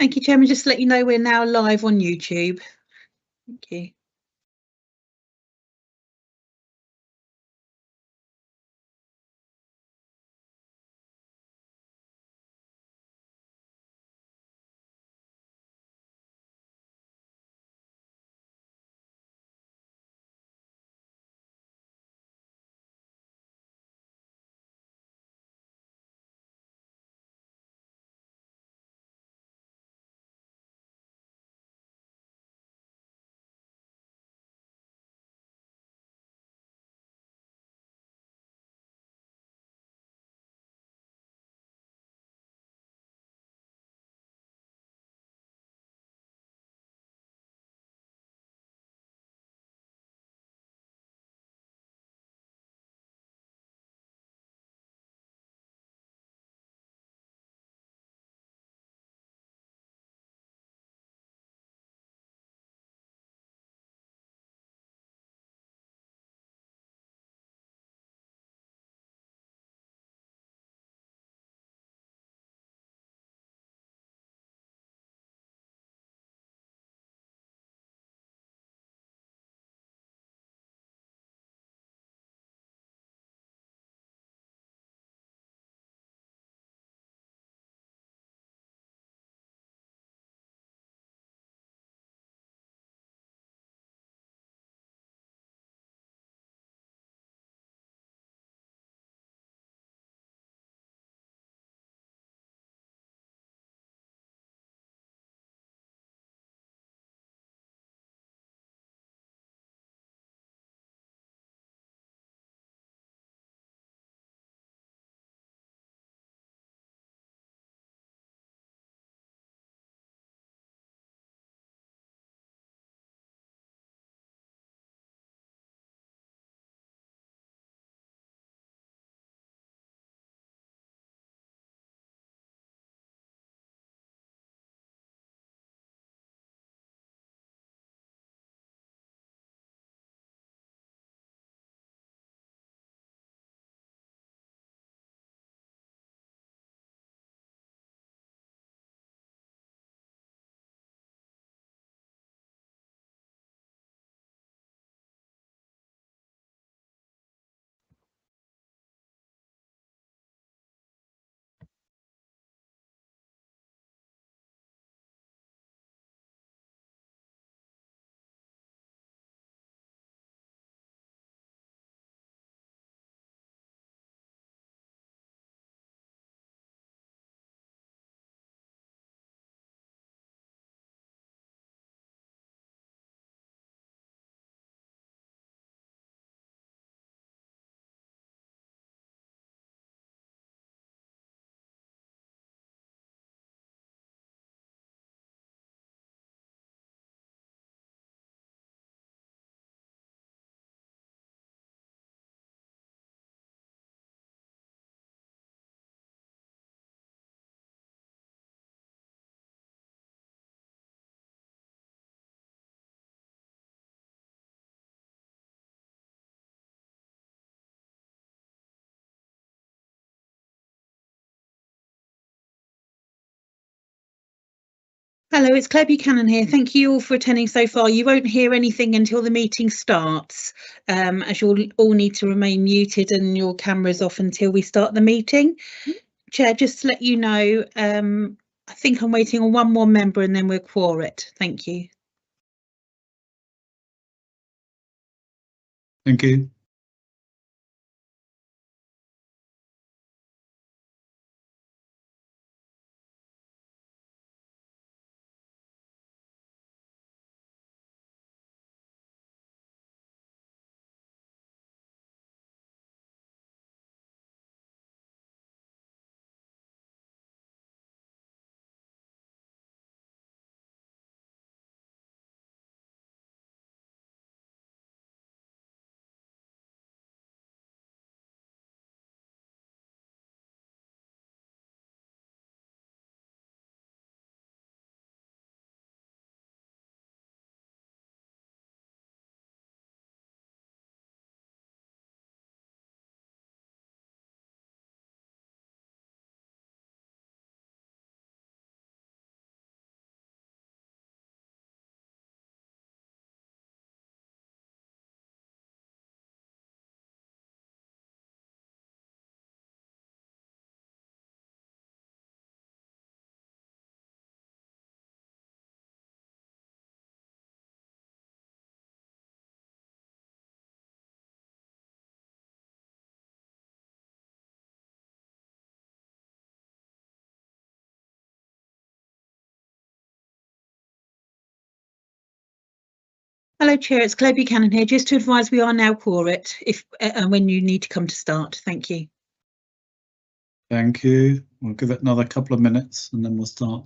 Thank you, Chairman. Just to let you know, we're now live on YouTube. Thank you. Hello, it's Claire Buchanan here. Thank you all for attending so far. You won't hear anything until the meeting starts, as you'll all need to remain muted and your cameras off until we start the meeting. Chair, just to let you know, I think I'm waiting on one more member and then we'll quorum it. Thank you. Thank you. Hello, Chair. It's Claire Buchanan here. Just to advise, we are now quorate if and when you need to come to start. Thank you. Thank you. We'll give it another couple of minutes and then we'll start.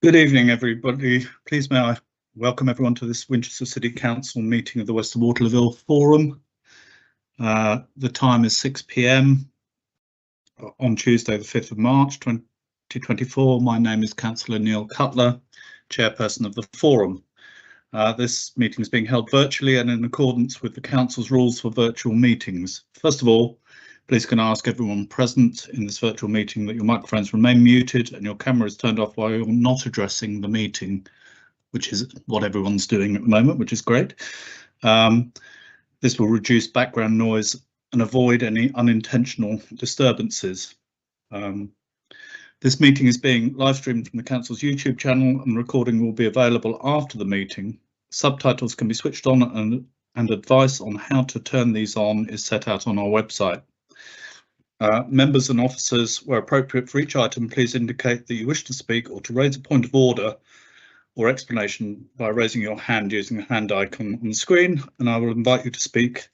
Good evening, everybody. Please may I welcome everyone to this Winchester City Council meeting of the West of Waterlooville Forum. The time is 6 p.m. on Tuesday, the 5th of March 2024. My name is Councillor Neil Cutler, Chairperson of the Forum. This meeting is being held virtually and in accordance with the Council's rules for virtual meetings. First of all, please can I ask everyone present in this virtual meeting that your microphones remain muted and your camera is turned off while you're not addressing the meeting, which is what everyone's doing at the moment, which is great. This will reduce background noise and avoid any unintentional disturbances. This meeting is being live streamed from the Council's YouTube channel and the recording will be available after the meeting. Subtitles can be switched on and advice on how to turn these on is set out on our website. Members and officers, where appropriate for each item, please indicate that you wish to speak or to raise a point of order or explanation by raising your hand using the hand icon on the screen, and I will invite you to speak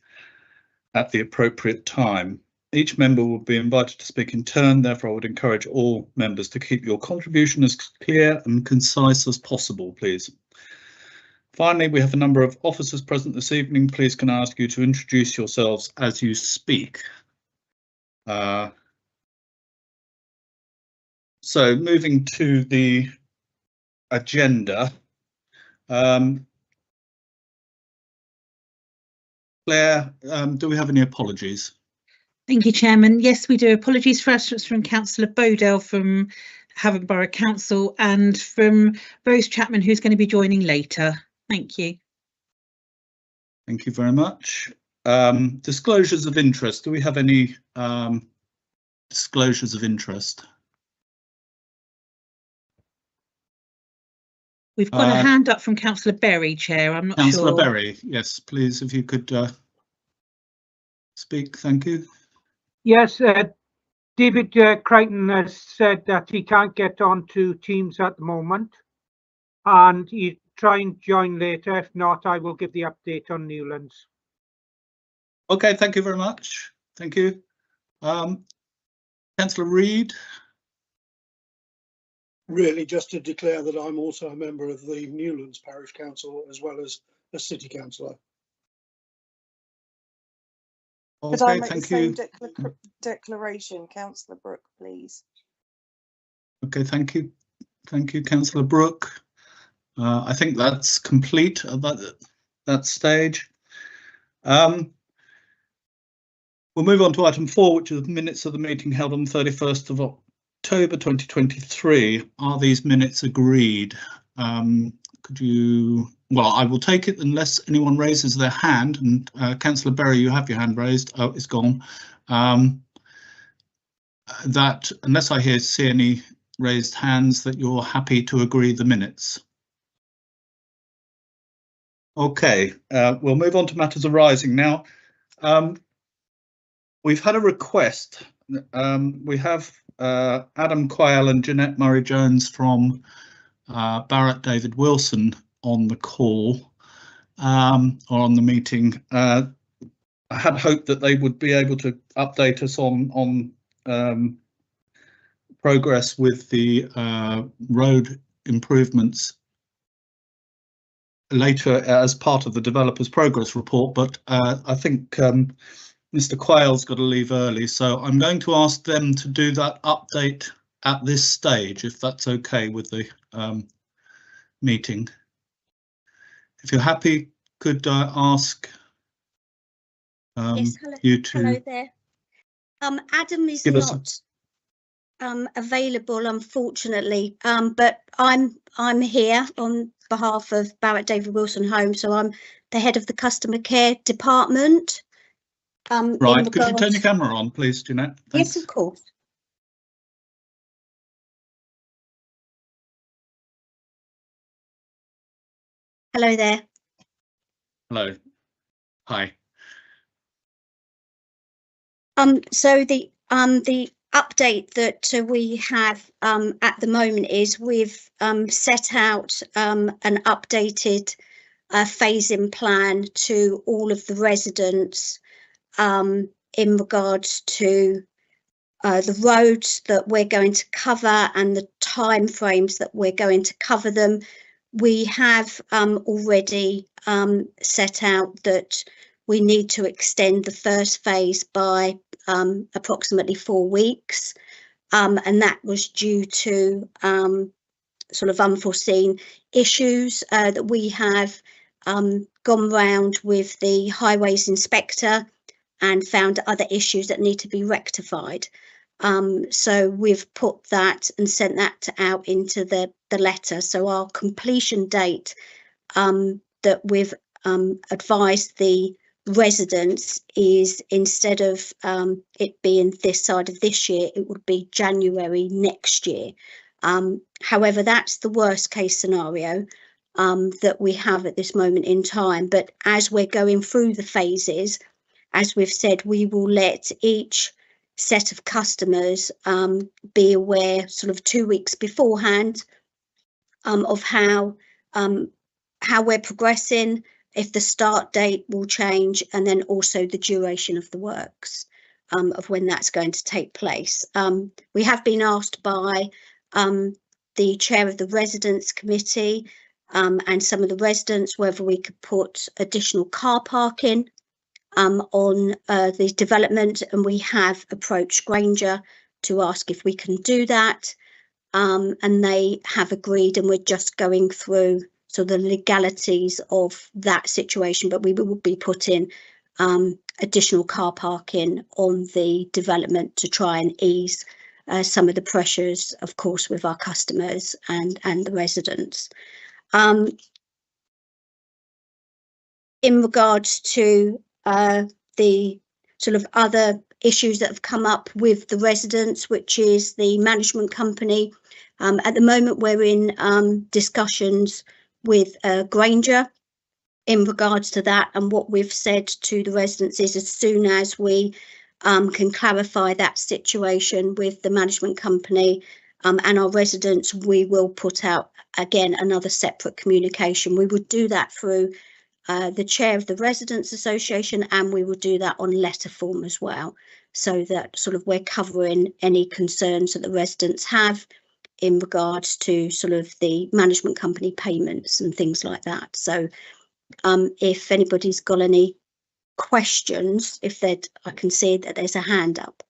at the appropriate time. Each member will be invited to speak in turn, therefore I would encourage all members to keep your contribution as clear and concise as possible, please. Finally, we have a number of officers present this evening. Please can I ask you to introduce yourselves as you speak. So moving to the agenda, Claire, do we have any apologies? Thank you, Chairman. Yes, we do. Apologies for absence from Councillor Bodell from Havant Borough Council and from Rose Chapman, who's going to be joining later. Thank you. Thank you very much. Disclosures of interest. Do we have any disclosures of interest? We've got a hand up from Councillor Berry, Chair. I'm not sure. Councillor Berry, yes, please, if you could speak, thank you. Yes, David Crichton has said that he can't get onto Teams at the moment, and he'll try and join later. If not, I will give the update on Newlands. Okay, thank you very much. Thank you. Councillor Reid. Really, just to declare that I'm also a member of the Newlands Parish Council as well as a city councillor. Could I Okay, make thank the you. same declaration, Councillor Brooke, please? Okay, thank you. Thank you, Councillor Brooke. I think that's complete at that stage. We'll move on to item 4, which is the minutes of the meeting held on 31st of October 2023. Are these minutes agreed? Could you? Well, I will take it unless anyone raises their hand. And Councillor Berry, you have your hand raised. Oh, it's gone. That unless I see any raised hands, that you're happy to agree the minutes. Okay, we'll move on to matters arising now. We've had a request. We have Adam Quayle and Jeanette Murray-Jones from Barratt David Wilson on the call or on the meeting. I had hoped that they would be able to update us on progress with the road improvements later as part of the developer's progress report, but I think Mr. Quayle's got to leave early, so I'm going to ask them to do that update at this stage, if that's okay with the meeting. If you're happy, could I ask yes, hello, you to... Hello there. Adam is not available, unfortunately, but I'm here on behalf of Barratt David Wilson Home, so I'm the head of the customer care department. Right, could you turn your camera on, please, Jeanette? Thanks. Yes, of course. Hello there. Hello. Hi. So the update that we have at the moment is we've set out an updated phasing plan to all of the residents in regards to the roads that we're going to cover and the time frames that we're going to cover them. We have already set out that we need to extend the first phase by approximately 4 weeks, and that was due to sort of unforeseen issues that we have gone round with the highways inspector and found other issues that need to be rectified. So we've put that and sent that out into the letter. So our completion date that we've advised the residents is, instead of it being this side of this year, it would be January next year. However, that's the worst case scenario that we have at this moment in time. But as we're going through the phases, as we've said, we will let each set of customers be aware sort of 2 weeks beforehand of how we're progressing, if the start date will change, and then also the duration of the works, of when that's going to take place. We have been asked by the chair of the residents committee and some of the residents whether we could put additional car parking on the development, and we have approached Granger to ask if we can do that, and they have agreed, and we're just going through so the legalities of that situation, but we will be putting additional car parking on the development to try and ease some of the pressures, of course, with our customers and the residents. In regards to sort of other issues that have come up with the residents, which is the management company. At the moment, we're in discussions with Granger in regards to that, and what we've said to the residents is as soon as we can clarify that situation with the management company and our residents, we will put out again another separate communication. We would do that through the chair of the Residents Association, and we will do that on letter form as well, so that sort of we're covering any concerns that the residents have in regards to sort of the management company payments and things like that. So if anybody's got any questions, I can see that there's a hand up.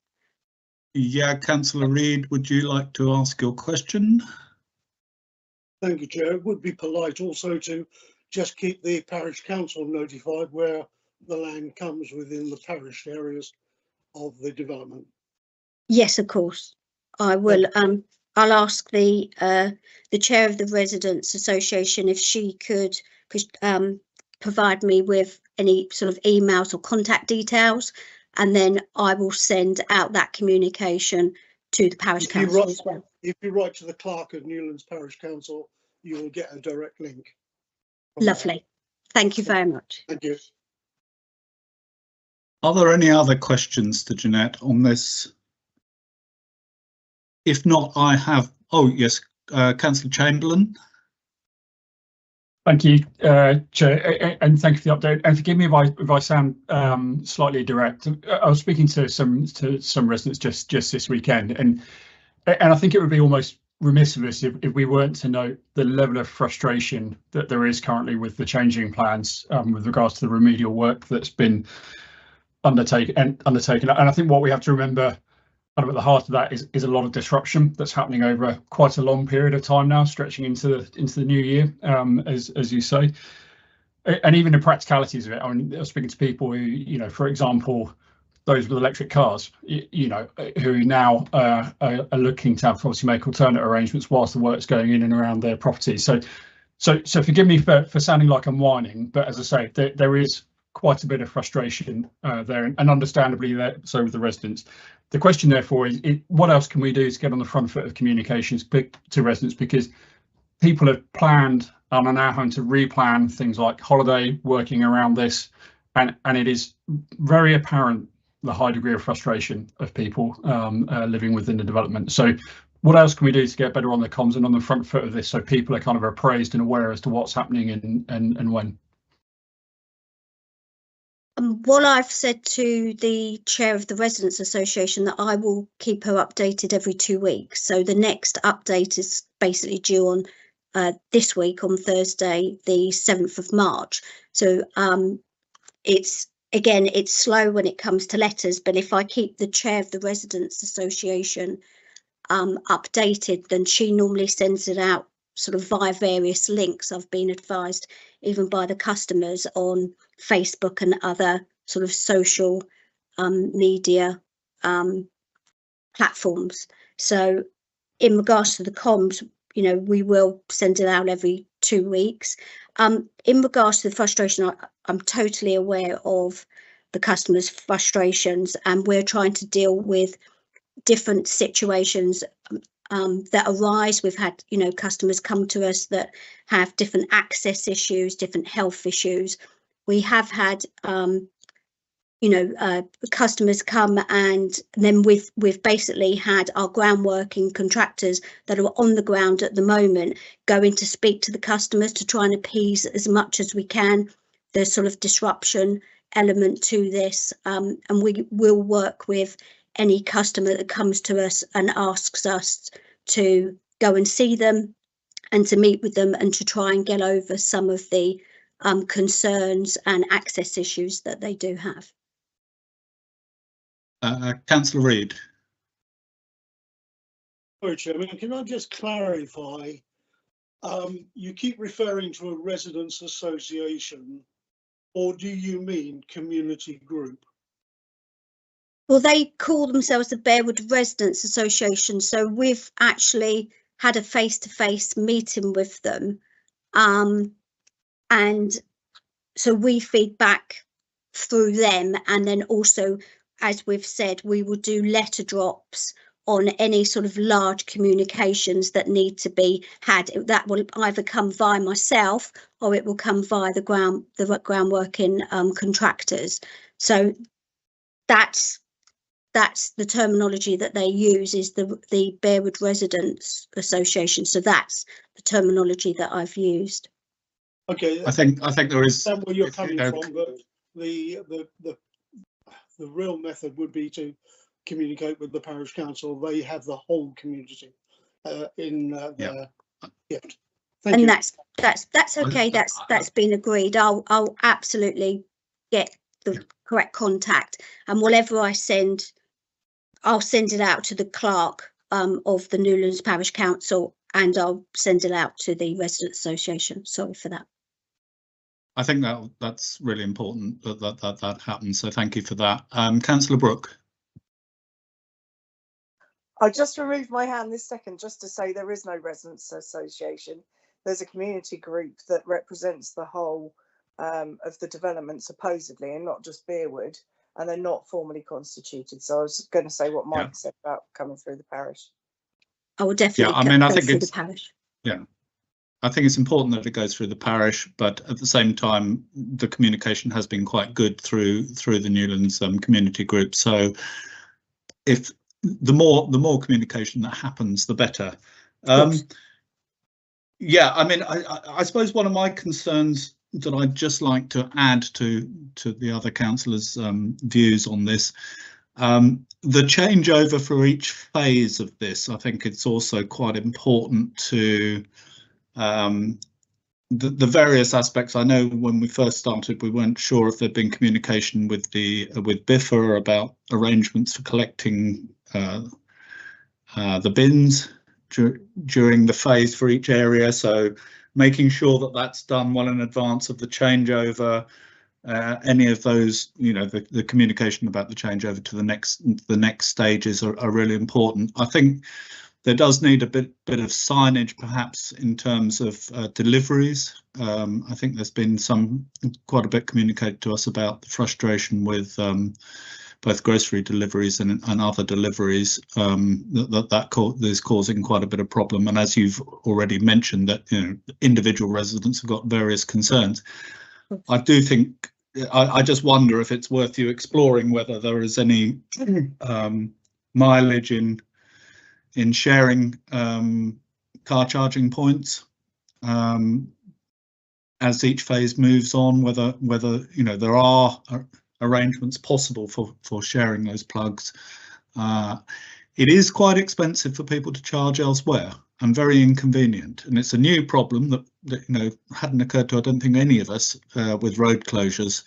Yeah, Councillor Reid, would you like to ask your question? Thank you, Chair. It would be polite also to just keep the parish council notified where the land comes within the parish areas of the development. Yes, of course. I will. I'll ask the chair of the Residents Association if she could provide me with any sort of emails or contact details, and then I will send out that communication to the parish council as well. If you write to the clerk of Newlands Parish Council, you will get a direct link. Lovely. Thank you very much. Thank you. Are there any other questions to Jeanette on this? If not, I have. Oh yes, Councillor Chamberlain. Thank you, Chair, and thank you for the update. And forgive me if I sound slightly direct. I was speaking to some residents just this weekend, and I think it would be almost remiss of us if we weren't to note the level of frustration that there is currently with the changing plans with regards to the remedial work that's been undertaken. And I think what we have to remember, kind of at the heart of that, is a lot of disruption that's happening over quite a long period of time now, stretching into the new year, as you say, and even the practicalities of it. I mean, I was speaking to people who, you know, for example, those with electric cars, you know, who now are looking to have obviously make alternate arrangements whilst the work's going in and around their properties. So forgive me for sounding like I'm whining, but as I say, there is quite a bit of frustration there, and understandably so with the residents. The question therefore is what else can we do to get on the front foot of communications to residents, because people have planned and are now having to replan things like holiday, working around this, and it is very apparent the high degree of frustration of people living within the development. So what else can we do to get better on the comms and on the front foot of this, so people are kind of appraised and aware as to what's happening and when? What I've said to the chair of the Residents Association, that I will keep her updated every 2 weeks. So the next update is basically due on this week on Thursday, the 7th of March. So it's slow when it comes to letters, but if I keep the chair of the Residents Association updated, then she normally sends it out sort of via various links. I've been advised even by the customers on Facebook and other sort of social media platforms. So in regards to the comms, you know, we will send it out every 2 weeks. In regards to the frustration, I'm totally aware of the customers' frustrations, and we're trying to deal with different situations that arise. We've had, you know, customers come to us that have different access issues, different health issues. We have had, customers come, and then we've basically had our groundworking contractors that are on the ground at the moment going to speak to the customers to try and appease as much as we can the sort of disruption element to this, and we will work with any customer that comes to us and asks us to go and see them and to meet with them and to try and get over some of the concerns and access issues that they do have. Councillor Reid. Sorry, Chairman, can I just clarify? You keep referring to a residents' association, or do you mean community group? Well, they call themselves the Bearwood Residents Association, so we've actually had a face-to-face meeting with them, and so we feed back through them, and then also as we've said, we will do letter drops on any sort of large communications that need to be had. That will either come via myself or it will come via the groundworking contractors. So that's the terminology that they use, is the Bearwood Residents Association. So that's the terminology that I've used. Okay, I think there is. Understand where you're coming from, but the real method would be to communicate with the parish council. They have the whole community in their gift. Thank you. That's okay. That's been agreed. I'll absolutely get the correct contact, and whatever I send, I'll send it out to the clerk of the Newlands Parish Council, and I'll send it out to the Resident Association. Sorry for that. I think that's really important that happens. So thank you for that. Councillor Brooke. I just removed my hand this second just to say there is no residents association. There's a community group that represents the whole of the development supposedly, and not just Bearwood, and they're not formally constituted. So I was going to say what Mike said about coming through the parish. I will definitely I think through the parish. Yeah. I think it's important that it goes through the parish, but at the same time, the communication has been quite good through the Newlands community group. So, if the more communication that happens, the better. Yeah, I mean, I suppose one of my concerns that I'd just like to add to the other councillors' views on this, the changeover for each phase of this. I think it's also quite important to. The various aspects. I know when we first started, we weren't sure if there'd been communication with BIFA about arrangements for collecting the bins during the phase for each area. So making sure that that's done well in advance of the changeover. Any of those, the communication about the changeover to the next stages are really important. I think there does need a bit of signage, perhaps, in terms of deliveries. I think there's been quite a bit communicated to us about the frustration with both grocery deliveries and other deliveries that is causing quite a bit of problem. And as you've already mentioned, that individual residents have got various concerns. I do think I just wonder if it's worth you exploring whether there is any mileage in sharing car charging points as each phase moves on, whether there are arrangements possible for sharing those plugs. It is quite expensive for people to charge elsewhere and very inconvenient, and it's a new problem that hadn't occurred to I don't think any of us with road closures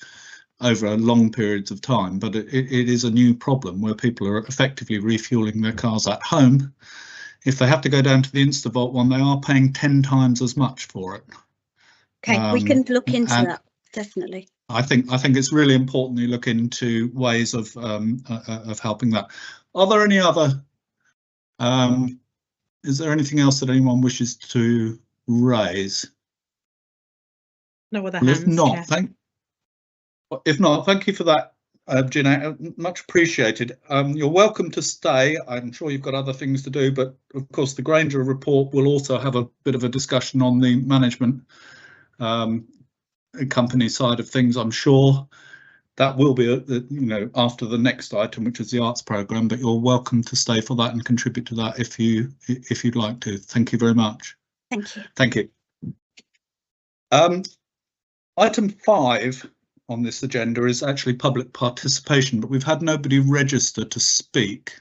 over long periods of time, but it is a new problem where people are effectively refueling their cars at home. If they have to go down to the Instavolt one, they are paying 10 times as much for it. Okay, we can look into that, definitely. I think it's really important you look into ways of helping that. Are there any other? Is there anything else that anyone wishes to raise? No other hands. If not, thank you for that, Jeanette. Much appreciated. You're welcome to stay. I'm sure you've got other things to do, but of course the Granger report will also have a bit of a discussion on the management company side of things. I'm sure that will be after the next item, which is the arts programme, but you're welcome to stay for that and contribute to that if you'd like to. Thank you very much. Thank you. Thank you. Item 5 on this agenda is actually public participation, but we've had nobody register to speak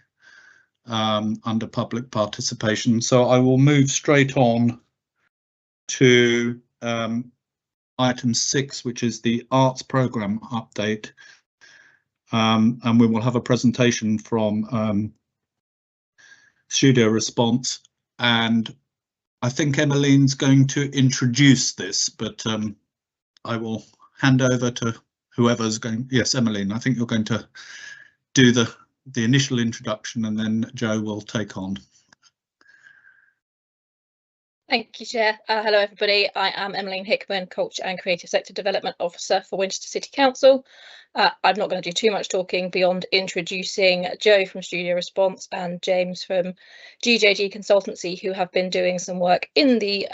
under public participation, so I will move straight on to item 6, which is the arts programme update, and we will have a presentation from Studio Response, and I think Emmeline's going to introduce this, but I will hand over to whoever's going. Yes, Emmeline, I think you're going to do the initial introduction and then Joe will take on. Thank you, Chair. Hello, everybody. I am Emmeline Hickman, Culture and Creative Sector Development Officer for Winchester City Council. I'm not going to do too much talking beyond introducing Joe from Studio Response and James from GJG Consultancy, who have been doing some work in the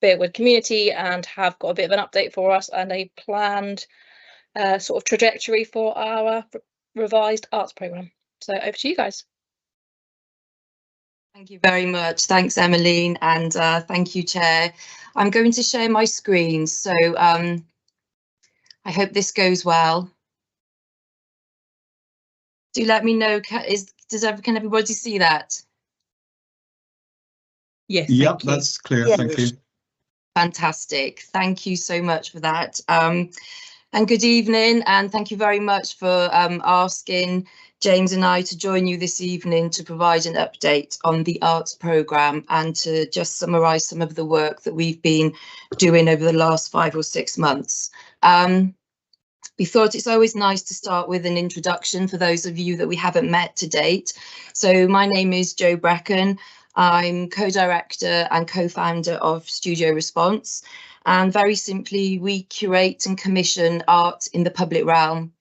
Bearwood community and have got a bit of an update for us and a planned sort of trajectory for our revised arts programme. So over to you guys. Thank you very much. Thanks, Emmeline, and thank you, Chair. I'm going to share my screen, so I hope this goes well. Do let me know. Can everybody see that? Yes. Yep, that's clear. Yeah. Thank you. Fantastic. Thank you so much for that. And good evening, and thank you very much for asking James and I to join you this evening to provide an update on the arts programme and to just summarise some of the work that we've been doing over the last 5 or 6 months. We thought it's always nice to start with an introduction for those of you that we haven't met to date. So my name is Jo Brecken. I'm co-director and co-founder of Studio Response. And very simply, we curate and commission art in the public realm,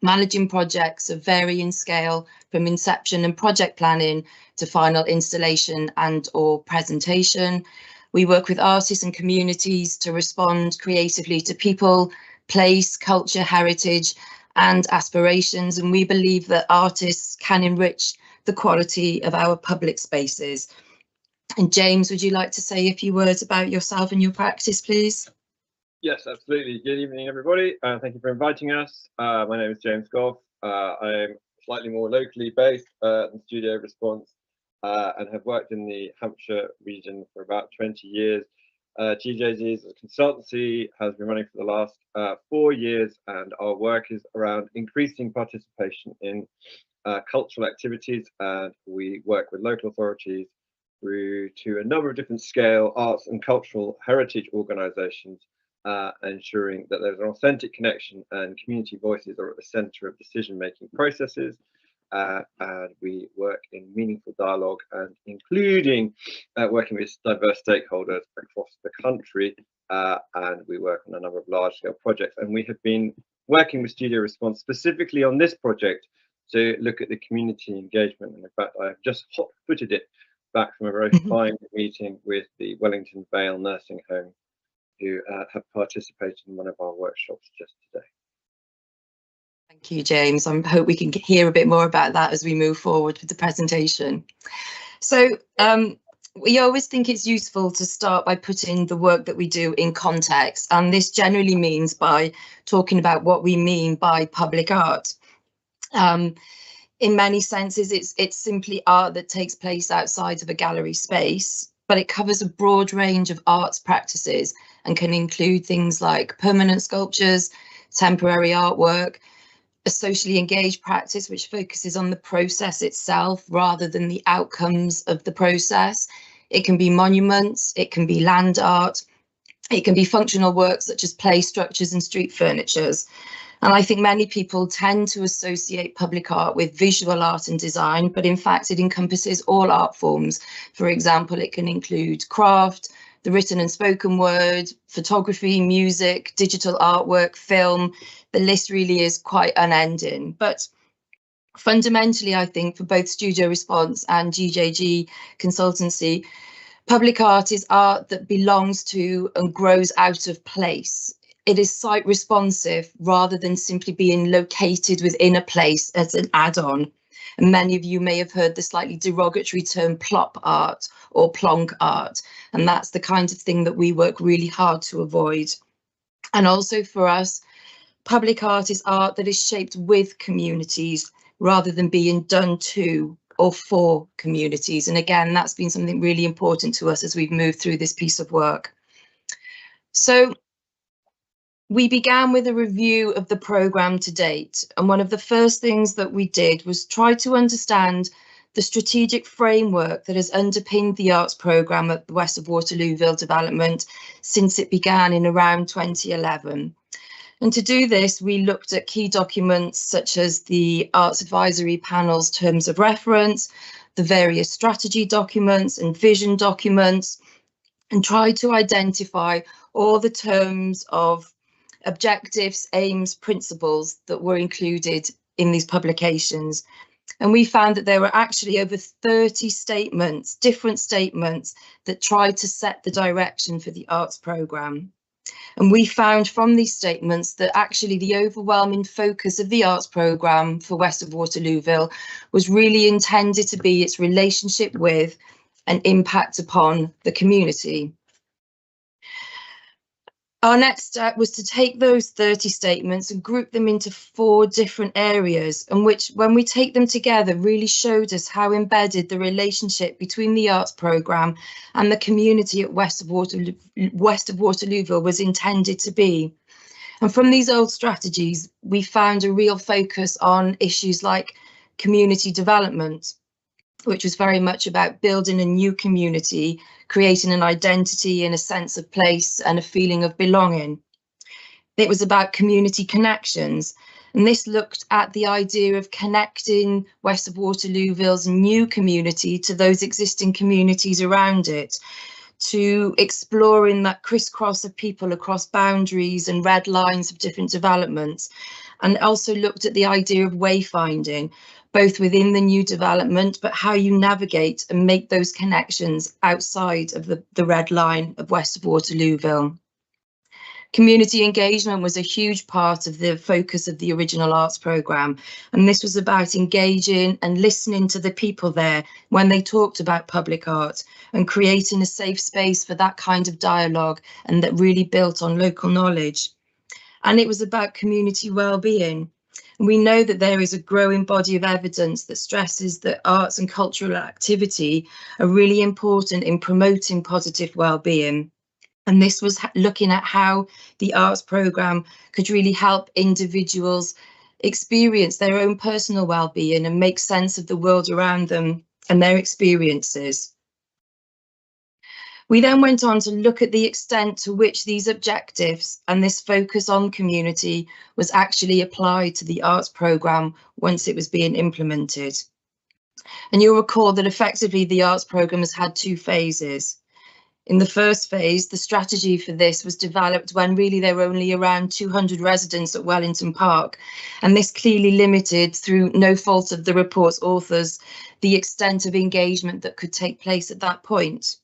managing projects of varying scale from inception and project planning to final installation and or presentation. We work with artists and communities to respond creatively to people, place, culture, heritage and aspirations. And we believe that artists can enrich the quality of our public spaces. And James, would you like to say a few words about yourself and your practice, please? Yes, absolutely. Good evening, everybody. Thank you for inviting us. My name is James Goff. I'm slightly more locally based than Studio Response and have worked in the Hampshire region for about 20 years. GJG as a consultancy has been running for the last 4 years, and our work is around increasing participation in cultural activities, and we work with local authorities through to a number of different scale arts and cultural heritage organisations, ensuring that there's an authentic connection and community voices are at the centre of decision-making processes. And we work in meaningful dialogue and including working with diverse stakeholders across the country, and we work on a number of large-scale projects. And we have been working with Studio Response specifically on this project to look at the community engagement. And in fact, I have just hot-footed it back from a very fine meeting with the Wellington Vale Nursing Home, who have participated in one of our workshops just today. Thank you, James. I hope we can hear a bit more about that as we move forward with the presentation. So we always think it's useful to start by putting the work that we do in context, and this generally means by talking about what we mean by public art. In many senses, it's simply art that takes place outside of a gallery space, but it covers a broad range of arts practices and can include things like permanent sculptures, temporary artwork, a socially engaged practice which focuses on the process itself rather than the outcomes of the process. It can be monuments, it can be land art, it can be functional works such as play structures and street furnitures. And I think many people tend to associate public art with visual art and design, but in fact it encompasses all art forms. For example, it can include craft, the written and spoken word, photography, music, digital artwork, film. The list really is quite unending. But fundamentally, I think for both Studio Response and GJG Consultancy, public art is art that belongs to and grows out of place. It is site responsive rather than simply being located within a place as an add-on. And many of you may have heard the slightly derogatory term plop art or plonk art. And that's the kind of thing that we work really hard to avoid. And also for us, public art is art that is shaped with communities rather than being done to or for communities. And again, that's been something really important to us as we've moved through this piece of work. So we began with a review of the programme to date, and one of the first things that we did was try to understand the strategic framework that has underpinned the arts programme at the West of Waterlooville development since it began in around 2011. And to do this, we looked at key documents such as the Arts Advisory Panel's terms of reference, the various strategy documents and vision documents, and tried to identify all the terms of objectives, aims, principles that were included in these publications. And we found that there were actually over 30 statements, different statements, that tried to set the direction for the arts programme. And we found from these statements that actually the overwhelming focus of the arts programme for West of Waterlooville was really intended to be its relationship with and impact upon the community. Our next step was to take those 30 statements and group them into 4 different areas, and which, when we take them together, really showed us how embedded the relationship between the arts programme and the community at West of Waterlooville was intended to be. And from these old strategies, we found a real focus on issues like community development, which was very much about building a new community, creating an identity and a sense of place and a feeling of belonging. It was about community connections, and this looked at the idea of connecting West of Waterlooville's new community to those existing communities around it, to exploring that crisscross of people across boundaries and red lines of different developments, and also looked at the idea of wayfinding, both within the new development, but how you navigate and make those connections outside of the red line of West of Waterlooville. Community engagement was a huge part of the focus of the original arts programme, and this was about engaging and listening to the people there when they talked about public art and creating a safe space for that kind of dialogue, and that really built on local knowledge. And it was about community well-being. We know that there is a growing body of evidence that stresses that arts and cultural activity are really important in promoting positive well-being. And this was looking at how the arts programme could really help individuals experience their own personal well-being and make sense of the world around them and their experiences. We then went on to look at the extent to which these objectives and this focus on community was actually applied to the arts programme once it was being implemented. And you'll recall that effectively the arts programme has had 2 phases. In the first phase, the strategy for this was developed when really there were only around 200 residents at Wellington Park, and this clearly limited, through no fault of the report's authors, the extent of engagement that could take place at that point.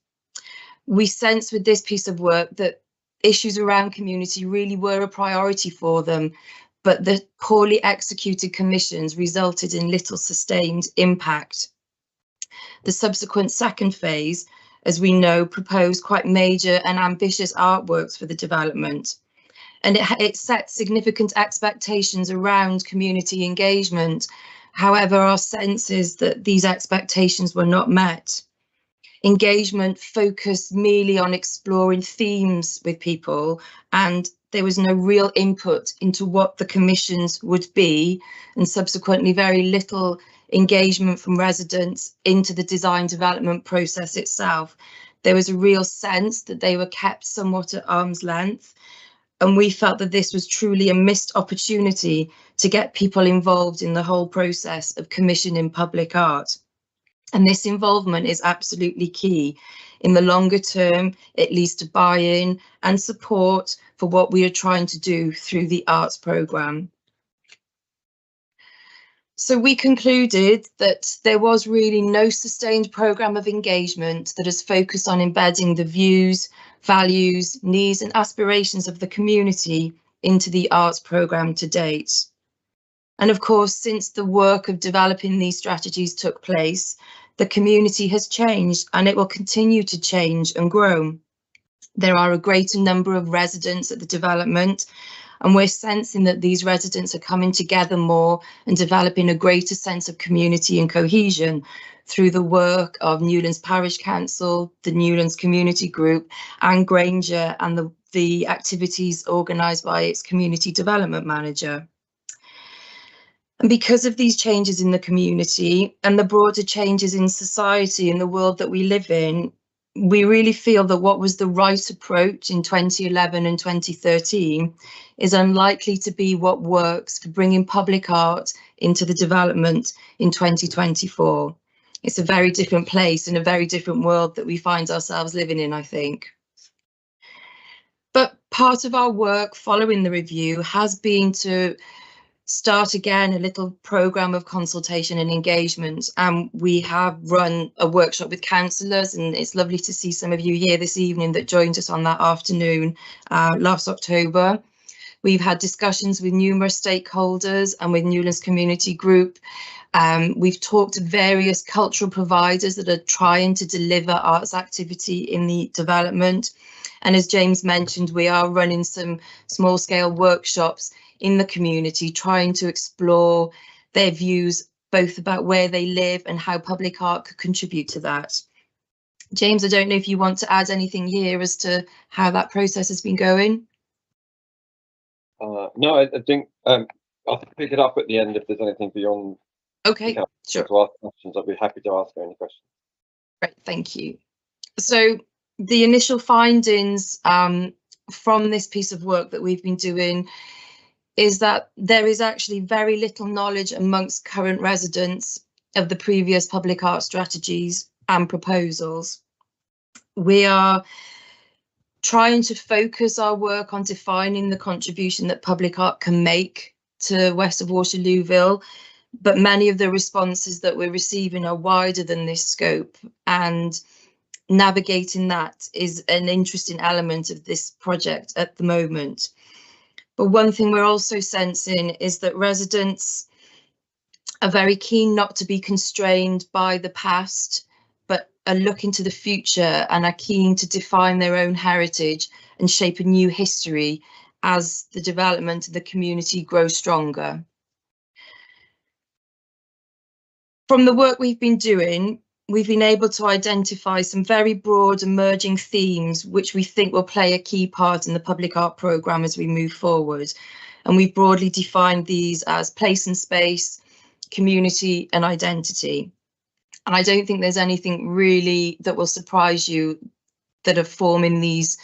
We sensed with this piece of work that issues around community really were a priority for them, but the poorly executed commissions resulted in little sustained impact. The subsequent second phase, as we know, proposed quite major and ambitious artworks for the development, and it set significant expectations around community engagement. However, our sense is that these expectations were not met. Engagement focused merely on exploring themes with people, and there was no real input into what the commissions would be, and subsequently very little engagement from residents into the design development process itself. There was a real sense that they were kept somewhat at arm's length, and we felt that this was truly a missed opportunity to get people involved in the whole process of commissioning public art. And this involvement is absolutely key. In the longer term, it leads to buy-in and support for what we are trying to do through the arts programme. So we concluded that there was really no sustained programme of engagement that has focused on embedding the views, values, needs and aspirations of the community into the arts programme to date. And of course, since the work of developing these strategies took place, the community has changed, and it will continue to change and grow. There are a greater number of residents at the development, and we're sensing that these residents are coming together more and developing a greater sense of community and cohesion through the work of Newlands Parish Council, the Newlands Community Group, and Granger, and the activities organised by its Community Development Manager. And because of these changes in the community and the broader changes in society and the world that we live in, we really feel that what was the right approach in 2011 and 2013 is unlikely to be what works for bringing public art into the development in 2024. It's a very different place and a very different world that we find ourselves living in, I think. But part of our work following the review has been to start again a little programme of consultation and engagement, and we have run a workshop with councillors, and it's lovely to see some of you here this evening that joined us on that afternoon last October. We've had discussions with numerous stakeholders and with Newlands Community Group. We've talked to various cultural providers that are trying to deliver arts activity in the development. And as James mentioned, we are running some small scale workshops in the community, trying to explore their views, both about where they live and how public art could contribute to that. James, I don't know if you want to add anything here as to how that process has been going. No, I think I'll pick it up at the end if there's anything beyond. Okay, sure. To ask questions, I'll be happy to ask any questions. Great, thank you. So the initial findings from this piece of work that we've been doing is that there is actually very little knowledge amongst current residents of the previous public art strategies and proposals. We are trying to focus our work on defining the contribution that public art can make to west of Waterlooville, but many of the responses that we're receiving are wider than this scope, and navigating that is an interesting element of this project at the moment. But one thing we're also sensing is that residents are very keen not to be constrained by the past, but are looking to the future and are keen to define their own heritage and shape a new history as the development of the community grows stronger. From the work we've been doing, we've been able to identify some very broad emerging themes which we think will play a key part in the public art programme as we move forward. And we've broadly defined these as place and space, community and identity. And I don't think there's anything really that will surprise you that are forming these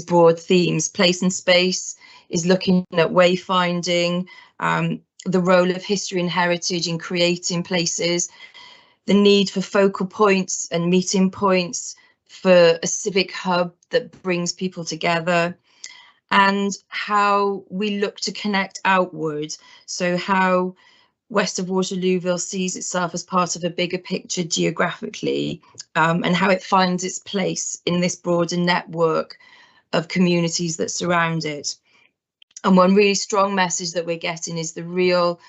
broad themes. Place and space is looking at wayfinding, the role of history and heritage in creating places, the need for focal points and meeting points for a civic hub that brings people together, and how we look to connect outward. So how west of Waterlooville sees itself as part of a bigger picture geographically, and how it finds its place in this broader network of communities that surround it. And one really strong message that we're getting is the real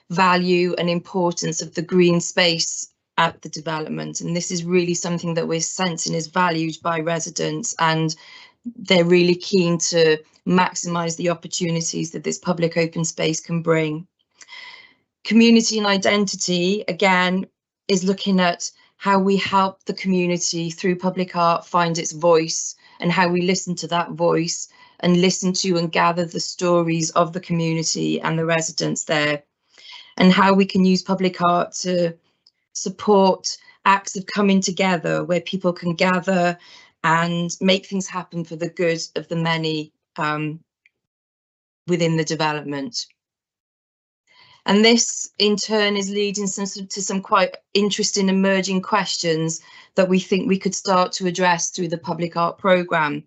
value and importance of the green space at the development, and this is really something that we're sensing is valued by residents, and they're really keen to maximise the opportunities that this public open space can bring. Community and identity, again, is looking at how we help the community through public art find its voice, and how we listen to that voice and listen to and gather the stories of the community and the residents there, and how we can use public art to support acts of coming together where people can gather and make things happen for the good of the many within the development. And this in turn is leading to some quite interesting emerging questions that we think we could start to address through the public art programme.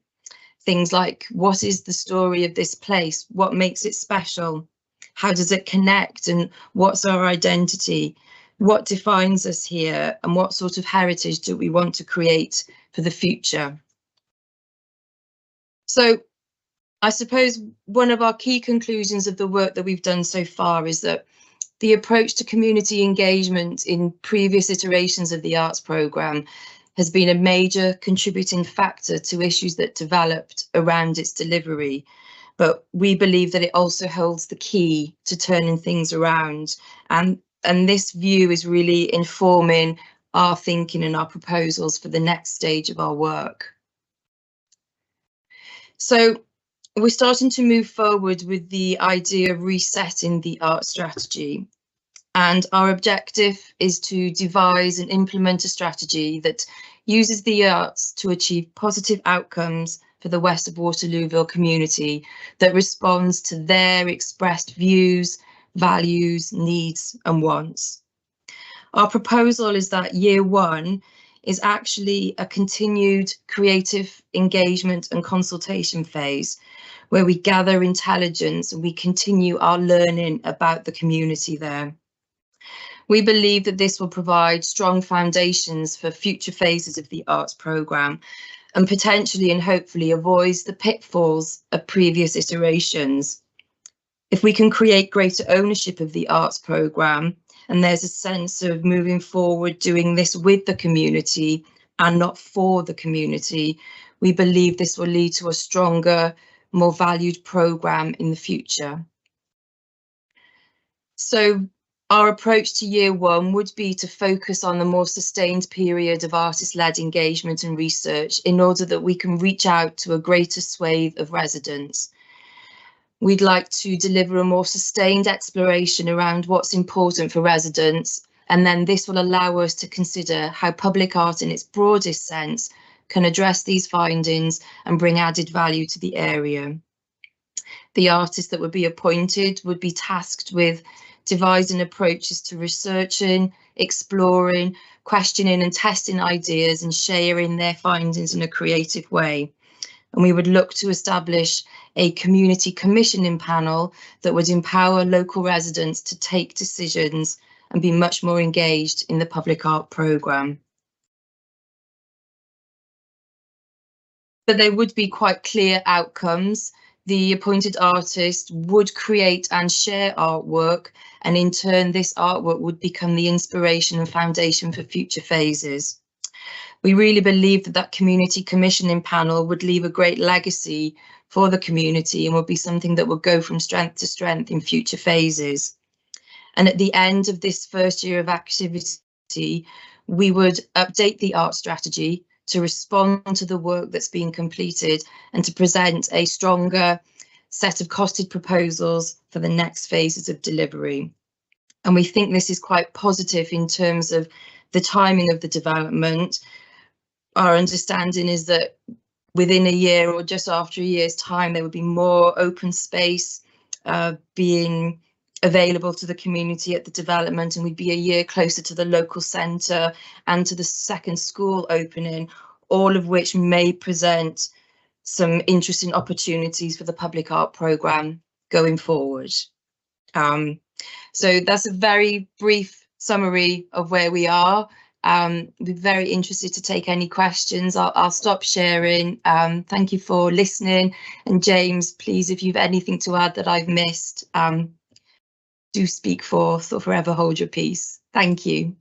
Things like, what is the story of this place? What makes it special? How does it connect? And what's our identity? What defines us here, and what sort of heritage do we want to create for the future? So I suppose one of our key conclusions of the work that we've done so far is that the approach to community engagement in previous iterations of the arts programme has been a major contributing factor to issues that developed around its delivery. But we believe that it also holds the key to turning things around, and this view is really informing our thinking and our proposals for the next stage of our work. So we're starting to move forward with the idea of resetting the art strategy. And our objective is to devise and implement a strategy that uses the arts to achieve positive outcomes for the west of Waterlooville community, that responds to their expressed views, values, needs and wants. Our proposal is that year one is actually a continued creative engagement and consultation phase where we gather intelligence and we continue our learning about the community there. We believe that this will provide strong foundations for future phases of the arts programme and potentially and hopefully avoids the pitfalls of previous iterations. If we can create greater ownership of the arts programme, and there's a sense of moving forward doing this with the community and not for the community, we believe this will lead to a stronger, more valued programme in the future. So our approach to year one would be to focus on the more sustained period of artist-led engagement and research in order that we can reach out to a greater swathe of residents. We'd like to deliver a more sustained exploration around what's important for residents, and then this will allow us to consider how public art in its broadest sense can address these findings and bring added value to the area. The artists that would be appointed would be tasked with devising approaches to researching, exploring, questioning and testing ideas and sharing their findings in a creative way. And we would look to establish a community commissioning panel that would empower local residents to take decisions and be much more engaged in the public art programme. But there would be quite clear outcomes. The appointed artist would create and share artwork, and in turn this artwork would become the inspiration and foundation for future phases. We really believe that that community commissioning panel would leave a great legacy for the community and would be something that would go from strength to strength in future phases. And at the end of this first year of activity, we would update the art strategy to respond to the work that's been completed and to present a stronger set of costed proposals for the next phases of delivery. And we think this is quite positive in terms of the timing of the development. Our understanding is that within a year or just after a year's time, there would be more open space being available to the community at the development, and we'd be a year closer to the local centre and to the second school opening, all of which may present some interesting opportunities for the public art programme going forward. So that's a very brief summary of where we are. We're very interested to take any questions. I'll stop sharing. Thank you for listening. And James, please, if you've anything to add that I've missed, do speak forth or forever hold your peace. Thank you.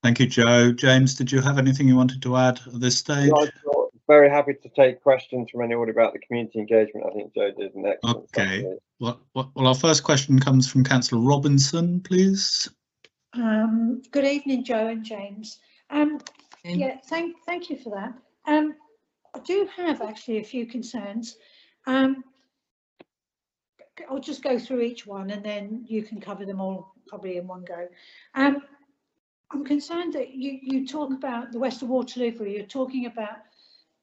Thank you, Joe. James, did you have anything you wanted to add at this stage? No, very happy to take questions from anyone about the community engagement. I think Joe did an excellent Okay. Well, our first question comes from Councillor Robinson, please. Good evening, Joe and James. Yeah, thank you for that. I do have actually a few concerns. I'll just go through each one and then you can cover them all probably in one go. I'm concerned that you talk about the West of Waterlooville, you're talking about,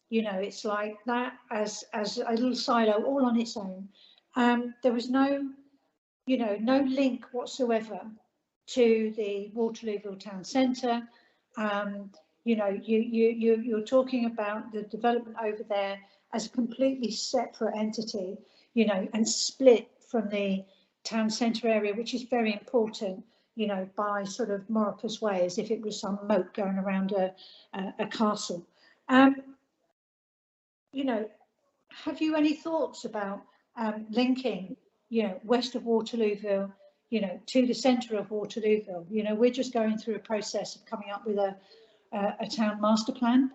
you know, it's like that as a little silo all on its own. There was no, you know, no link whatsoever to the Waterlooville town centre. You know, you're talking about the development over there as a completely separate entity, you know, and split from the town centre area, which is very important, you know, by sort of Moripus Way, as if it was some moat going around a castle. You know, have you any thoughts about linking, you know, west of Waterlooville, you know, to the centre of Waterlooville? You know, we're just going through a process of coming up with a town master plan,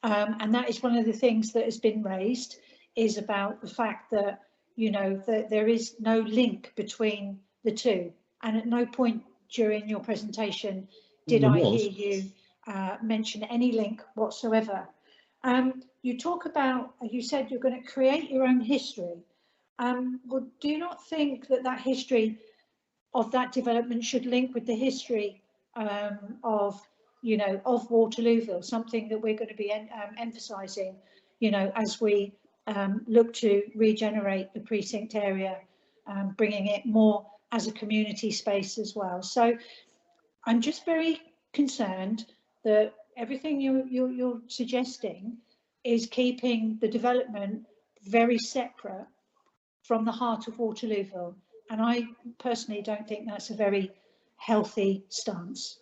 and that is one of the things that has been raised, is about the fact that, you know, that there is no link between the two, and at no point during your presentation did I hear you mention any link whatsoever. You talk about, you said you're going to create your own history. Well, do you not think that that history of that development should link with the history of, you know, of Waterlooville, something that we're going to be emphasising, you know, as we look to regenerate the precinct area, bringing it more as a community space as well. So I'm just very concerned that everything you're suggesting is keeping the development very separate from the heart of Waterlooville, and I personally don't think that's a very healthy stance.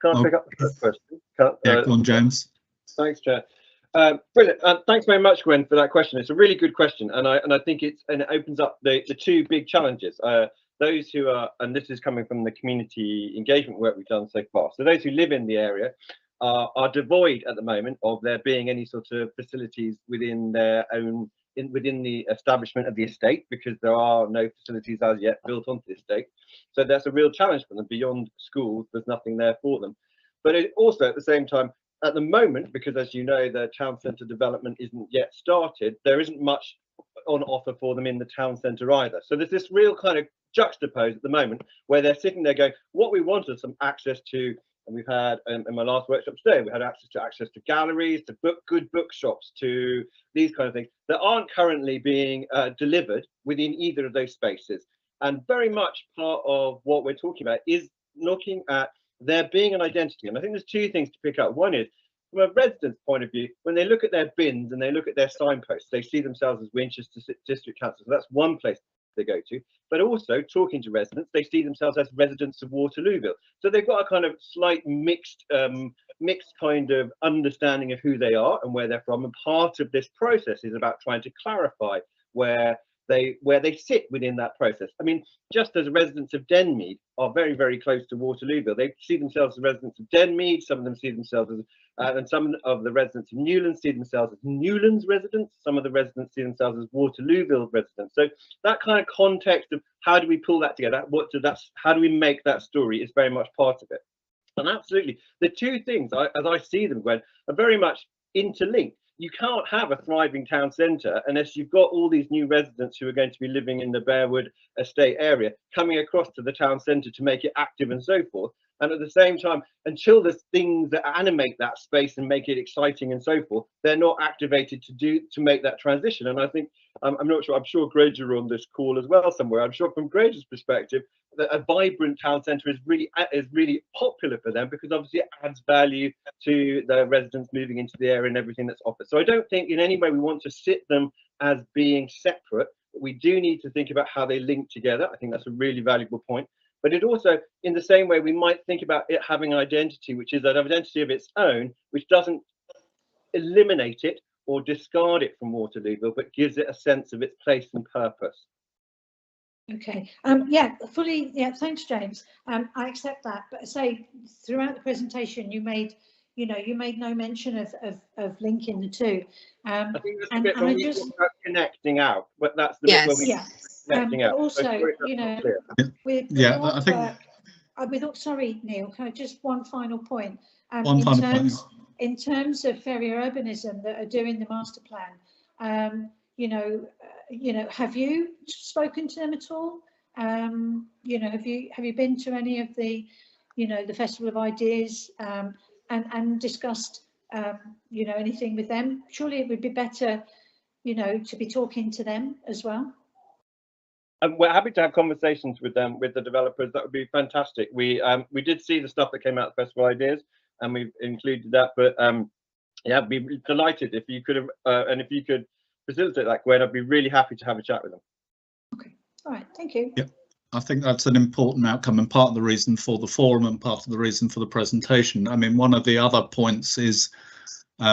Can I pick up the first question? Yeah, go on, James. Thanks, Chair. Brilliant. Thanks very much, Gwen, for that question. It's a really good question, and I think it opens up the two big challenges. Those who are, and this is coming from the community engagement work we've done so far. So those who live in the area are devoid at the moment of there being any sort of facilities within their own within the establishment of the estate, because there are no facilities as yet built onto the estate. So that's a real challenge for them. Beyond schools, there's nothing there for them. But it also, at the same time, at the moment, because as you know, the town centre development isn't yet started, there isn't much on offer for them in the town centre either. So there's this real kind of juxtapose at the moment where they're sitting there going, what we want is some access to, and we've had in my last workshop today, we had access to galleries, to good bookshops, to these kind of things that aren't currently being delivered within either of those spaces. And very much part of what we're talking about is looking at there being an identity. And I think there's two things to pick up. One is, from a resident's point of view, when they look at their bins and they look at their signposts, they see themselves as Winchester District Council. So that's one place they go to. But also, talking to residents, they see themselves as residents of Waterlooville. So they've got a kind of slight mixed kind of understanding of who they are and where they're from. And part of this process is about trying to clarify where they sit within that process. I mean, just as residents of Denmead are very, very close to Waterlooville, they see themselves as residents of Denmead, some of them see themselves as, and some of the residents of Newlands see themselves as Newlands residents, some of the residents see themselves as Waterlooville residents. So that kind of context of how do we pull that together, how do we make that story is very much part of it. And absolutely, the two things, as I see them, Gwen, are very much interlinked. You can't have a thriving town centre unless you've got all these new residents who are going to be living in the Bearwood estate area coming across to the town centre to make it active and so forth. And at the same time, until there's things that animate that space and make it exciting and so forth, they're not activated to make that transition. And I think, I'm not sure, I'm sure Granger are on this call as well somewhere. I'm sure from Granger's perspective, that a vibrant town centre is really popular for them, because obviously it adds value to the residents moving into the area and everything that's offered. So I don't think in any way we want to sit them as being separate, but we do need to think about how they link together. I think that's a really valuable point. But it also, in the same way, we might think about it having an identity, which is an identity of its own, which doesn't eliminate it or discard it from Waterlooville, but gives it a sense of its place and purpose. Okay, yeah, fully, yeah, thanks, James. I accept that, but say throughout the presentation you made no mention of linking the two. I think that's the bit when we talk about connecting out, but that's the bit when we connecting out. Also, I think. Sorry, Neil, can I just one final point? In terms of Ferry Urbanism that are doing the master plan, have you spoken to them at all? Have you been to any of the, the Festival of Ideas and discussed, anything with them? Surely it would be better, to be talking to them as well. We're happy to have conversations with them, with the developers. That would be fantastic. We did see the stuff that came out of Festival Ideas, and we've included that. But yeah, I'd be delighted if you could have, and if you could facilitate that, Gwen. I'd be really happy to have a chat with them. Okay, all right, thank you. Yeah, I think that's an important outcome and part of the reason for the forum and part of the reason for the presentation. I mean, one of the other points is,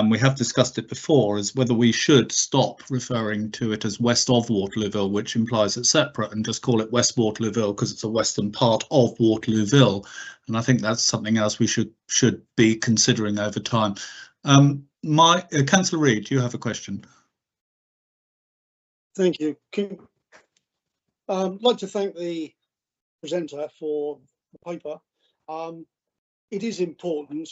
we have discussed it before, is whether we should stop referring to it as west of Waterlooville, which implies it's separate, and just call it West Waterlooville because it's a western part of Waterlooville. And I think that's something else we should be considering over time. Councillor Reid, you have a question. Thank you. I'd like to thank the presenter for the paper. It is important.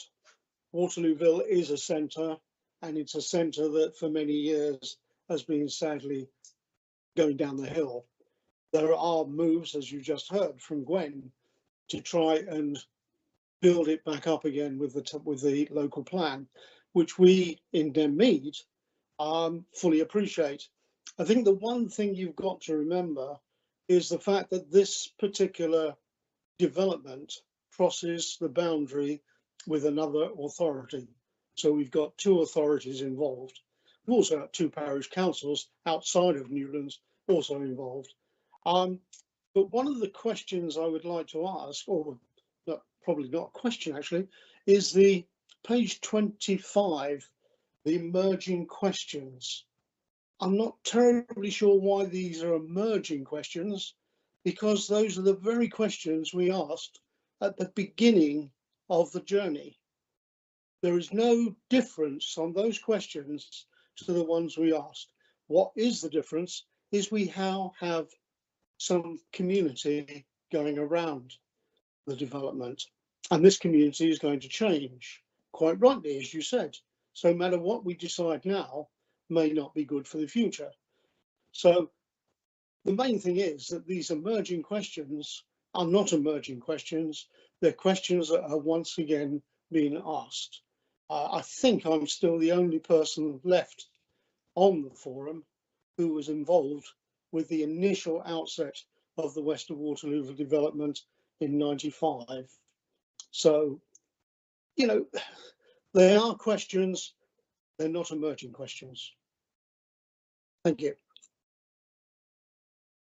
Waterlooville is a centre, and it's a centre that for many years has been sadly going down the hill. There are moves, as you just heard from Gwen, to try and build it back up again with the local plan, which we in Denmead fully appreciate. I think the one thing you've got to remember is the fact that this particular development crosses the boundary with another authority. So we've got two authorities involved. We've also got two parish councils outside of Newlands also involved. But one of the questions I would like to ask, or probably not a question actually, is the page 25, the emerging questions. I'm not terribly sure why these are emerging questions, because those are the very questions we asked at the beginning of the journey. There is no difference on those questions to the ones we asked. What is the difference is we now have some community going around the development, and this community is going to change, quite rightly, as you said. So no matter what we decide now may not be good for the future. So the main thing is that these emerging questions are not emerging questions. They're questions that are once again being asked. I think I'm still the only person left on the forum who was involved with the initial outset of the West of Waterlooville development in '95. So, you know, they are questions, they're not emerging questions. Thank you.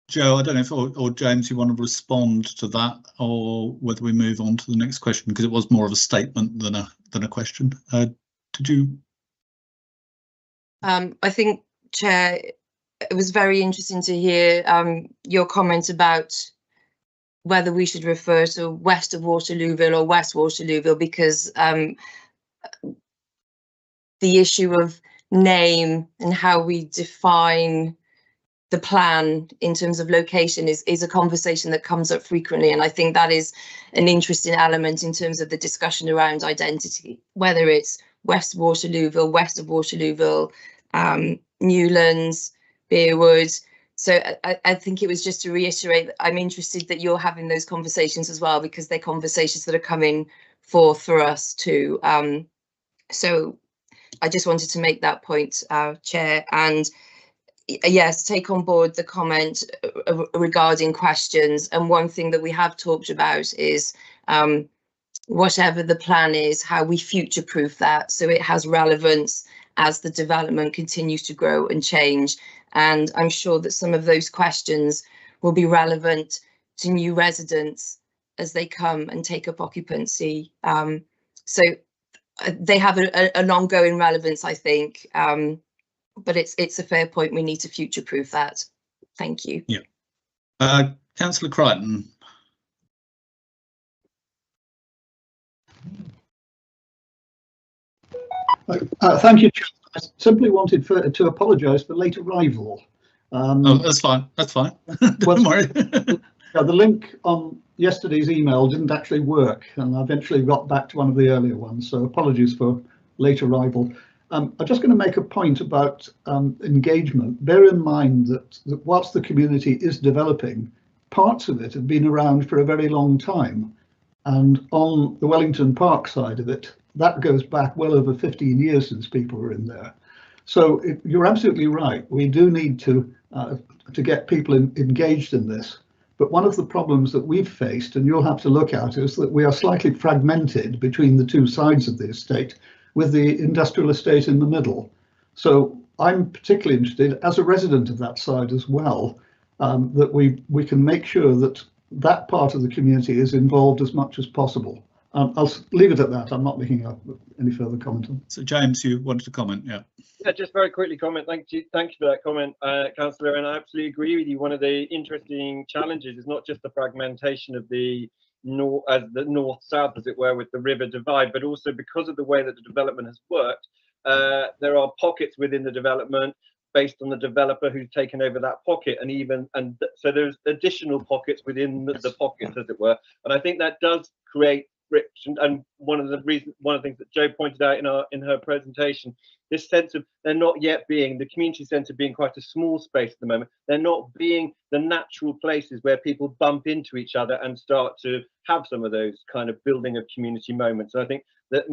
Joe, I don't know if, or James, you want to respond to that, or whether we move on to the next question, because it was more of a statement than a question. Did you? I think, Chair, it was very interesting to hear your comment about whether we should refer to West of Waterlooville or West Waterlooville, because the issue of name and how we define the plan in terms of location is a conversation that comes up frequently, and I think that is an interesting element in terms of the discussion around identity, whether it's West Waterlooville, West of Waterlooville, Newlands, Bearwood. So I think it was just to reiterate that I'm interested that you're having those conversations as well, because they're conversations that are coming forth for us too. So I just wanted to make that point, Chair, and yes, take on board the comment regarding questions. And one thing that we have talked about is whatever the plan is, how we future-proof that so it has relevance as the development continues to grow and change. And I'm sure that some of those questions will be relevant to new residents as they come and take up occupancy. So they have an ongoing relevance, I think. But it's a fair point. We need to future-proof that. Thank you. Yeah. Councillor Crichton. Thank you, Chair. I simply wanted to apologise for late arrival. Oh, that's fine. That's fine. Don't worry. The link on yesterday's email didn't actually work, and I eventually got back to one of the earlier ones. So apologies for late arrival. I'm just going to make a point about engagement. Bear in mind that whilst the community is developing, parts of it have been around for a very long time. And on the Wellington Park side of it, that goes back well over 15 years since people were in there. So you're absolutely right. We do need to get people engaged in this. But one of the problems that we've faced, and you'll have to look at, is that we are slightly fragmented between the two sides of the estate, with the industrial estate in the middle. So I'm particularly interested, as a resident of that side as well, that we can make sure that that part of the community is involved as much as possible. I'll leave it at that. I'm not making any further comment on it. So James, you wanted to comment, yeah? Yeah, just very quickly comment. Thank you for that comment, Councillor, and I absolutely agree with you. One of the interesting challenges is not just the fragmentation of the north-south, as it were, with the river divide, but also because of the way that the development has worked, there are pockets within the development based on the developer who's taken over that pocket, and so there's additional pockets within the pockets, as it were, and I think that does create friction. And one of the things that Jo pointed out in her presentation, this sense of there not yet being the community centre being quite a small space at the moment, they're not being the natural places where people bump into each other and start to have some of those kind of building of community moments. And I think that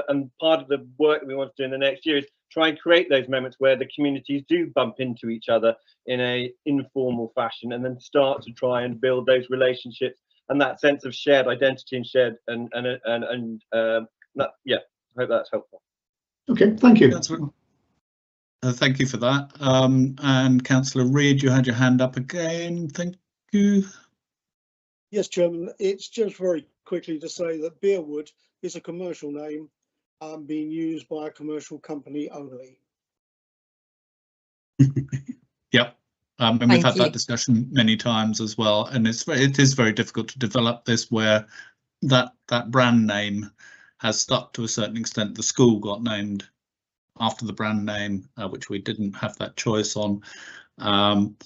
and part of the work that we want to do in the next year is try and create those moments where the communities do bump into each other in a informal fashion, and then start to try and build those relationships and that sense of shared identity and shared yeah, I hope that's helpful. Okay, thank you. Thank you for that. And Councillor Reid, you had your hand up again. Thank you. Yes, Chairman. It's just very quickly to say that Beerwood is a commercial name being used by a commercial company only. Yep. And we've had that discussion many times as well, and it is very difficult to develop this where that brand name has stuck to a certain extent. The school got named after the brand name, which we didn't have that choice on, and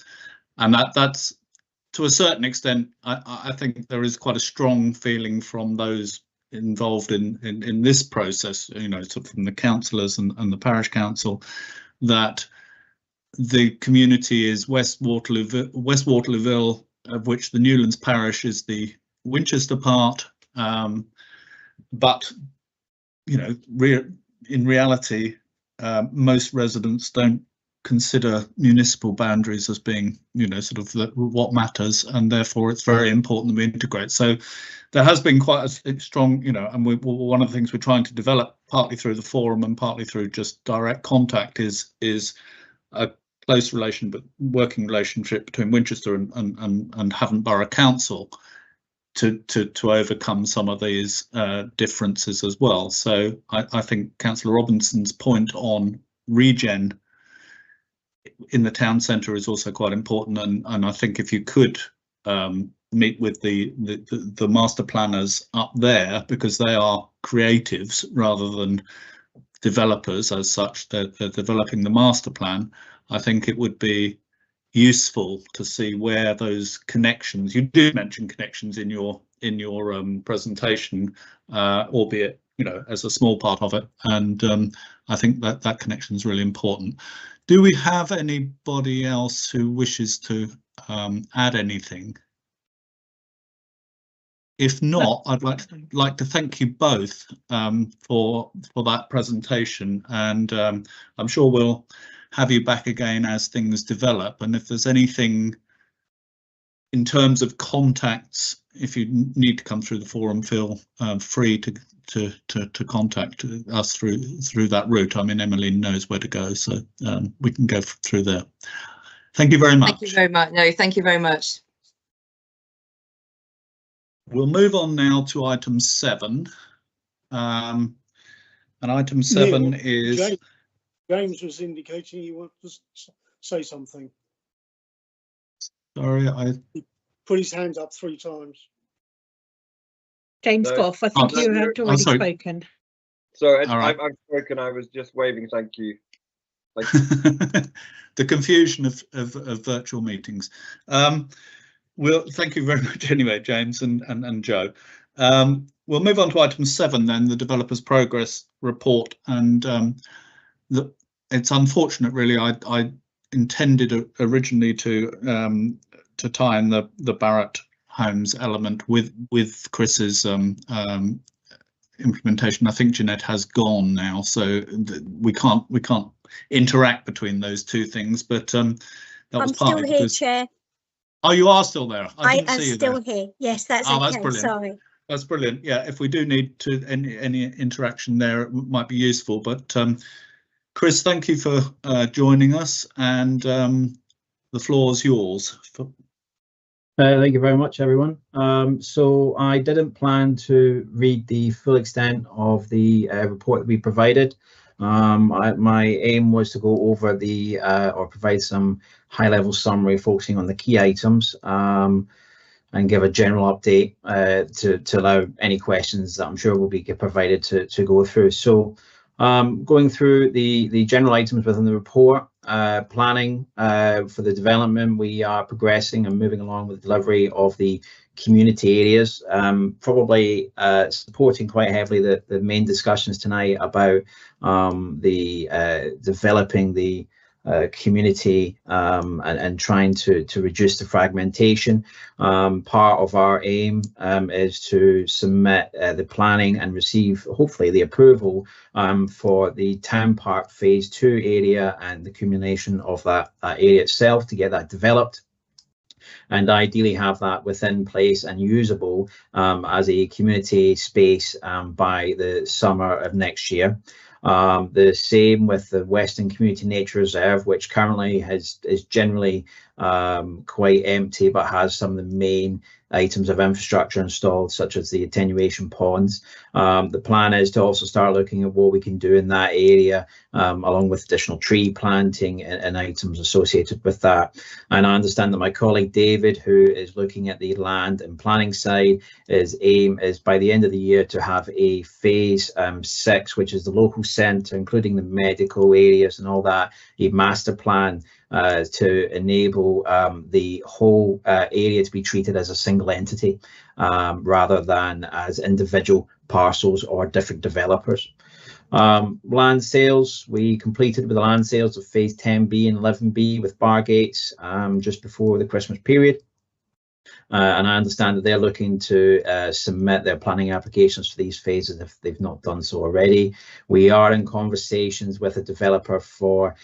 that's to a certain extent. I think there is quite a strong feeling from those involved in this process, you know, sort of from the councillors and the parish council, that the community is West Waterlooville, of which the Newlands parish is the Winchester part, but you know, in reality, most residents don't consider municipal boundaries as being, you know, sort of what matters, and therefore it's very important that we integrate. So there has been quite a strong, you know, and one of the things we're trying to develop, partly through the forum and partly through just direct contact, is a close working relationship between Winchester and Havant Borough Council to overcome some of these differences as well. So I think Councillor Robinson's point on regen in the town centre is also quite important, and I think if you could meet with the master planners up there, because they are creatives rather than developers as such, they're developing the master plan. I think it would be useful to see where those connections, you did mention connections in your presentation, albeit, you know, as a small part of it, and I think that connection is really important. Do we have anybody else who wishes to add anything? If not, I'd like to thank you both for that presentation, and I'm sure we'll have you back again as things develop. And if there's anything in terms of contacts, if you need to come through the forum, feel free to contact us through that route. I mean, Emmeline knows where to go, so we can go through there. Thank you very much. Thank you very much. No, thank you very much. We'll move on now to item 7. And item 7 is... James was indicating he wanted to say something. Sorry, He put his hand up 3 times. James Goff, I think you had already spoken. Sorry, right. I've spoken. I was just waving thank you. The confusion of virtual meetings. Well, thank you very much anyway, James and Joe. We'll move on to item 7 then, the developers progress report, and it's unfortunate really. I intended originally to tie in the Barratt Homes element with Chris's implementation. I think Jeanette has gone now, so we can't interact between those two things. But that was I'm still here, Chair. Oh, you are still there. I am still here. Yes, that's okay. That's brilliant. Sorry. That's brilliant. Yeah, if we do need to any interaction there, it might be useful. But Chris, thank you for joining us, and the floor is yours. Thank you very much, everyone. So I didn't plan to read the full extent of the report that we provided. My aim was to go over or provide some high-level summary focusing on the key items, and give a general update to allow any questions that I'm sure will be provided to go through. So going through the general items within the report, planning for the development, we are progressing and moving along with delivery of the community areas, probably supporting quite heavily the main discussions tonight about the developing the community and trying to reduce the fragmentation. Part of our aim is to submit the planning and receive, hopefully, the approval for the Town Park Phase 2 area and the accumulation of that area itself to get that developed, and ideally have that within place and usable as a community space by the summer of next year. The same with the Western Community Nature Reserve, which currently is generally quite empty, but has some of the main items of infrastructure installed, such as the attenuation ponds. The plan is to also start looking at what we can do in that area, along with additional tree planting and items associated with that. And I understand that my colleague David, who is looking at the land and planning side, his aim is by the end of the year to have a phase 6, which is the local centre, including the medical areas and all that, a master plan to enable the whole area to be treated as a single entity rather than as individual parcels or different developers. Land sales, we completed with the land sales of phase 10B and 11B with Bargates just before the Christmas period. And I understand that they're looking to submit their planning applications for these phases if they've not done so already. We are in conversations with a developer for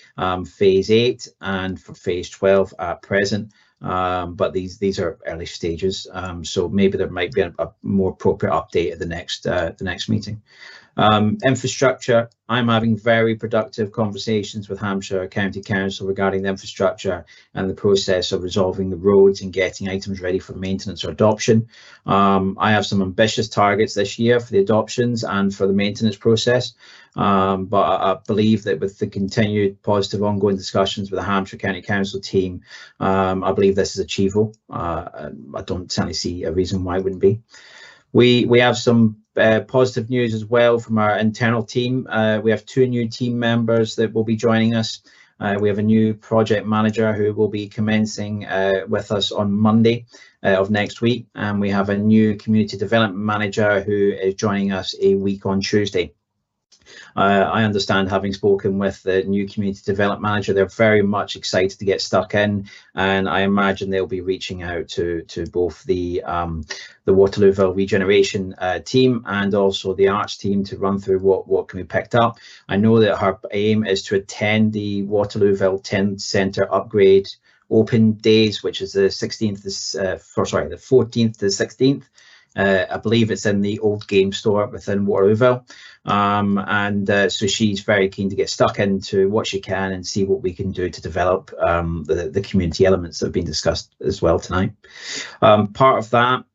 phase 8 and for phase 12 at present. But these are early stages, so maybe there might be a more appropriate update at the next meeting. Infrastructure, I'm having very productive conversations with Hampshire County Council regarding the infrastructure and the process of resolving the roads and getting items ready for maintenance or adoption. I have some ambitious targets this year for the adoptions and for the maintenance process, but I believe that with the continued positive ongoing discussions with the Hampshire County Council team, I believe this is achievable. I don't certainly see a reason why it wouldn't be. We have some positive news as well from our internal team. We have 2 new team members that will be joining us. We have a new project manager who will be commencing with us on Monday of next week, and we have a new community development manager who is joining us a week on Tuesday. I understand, having spoken with the new community development manager, they're very much excited to get stuck in, and I imagine they'll be reaching out to both the Waterlooville regeneration team and also the arts team to run through what can be picked up. I know that her aim is to attend the Waterlooville 10 Centre upgrade open days, which is the 14th to 16th. I believe it's in the old game store within Waterlooville, so she's very keen to get stuck into what she can and see what we can do to develop the community elements that have been discussed as well tonight. Part of that,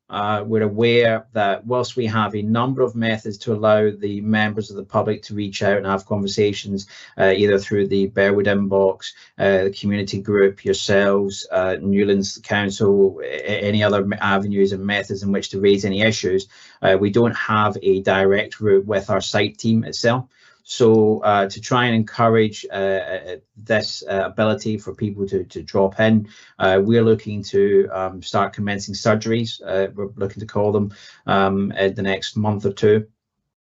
we're aware that whilst we have a number of methods to allow the members of the public to reach out and have conversations, either through the Bearwood inbox, the community group, yourselves, Newlands Council, any other avenues and methods in which to raise any issues, we don't have a direct route with our site team itself. So to try and encourage this ability for people to drop in, we're looking to start commencing surgeries, we're looking to call them, in the next month or 2,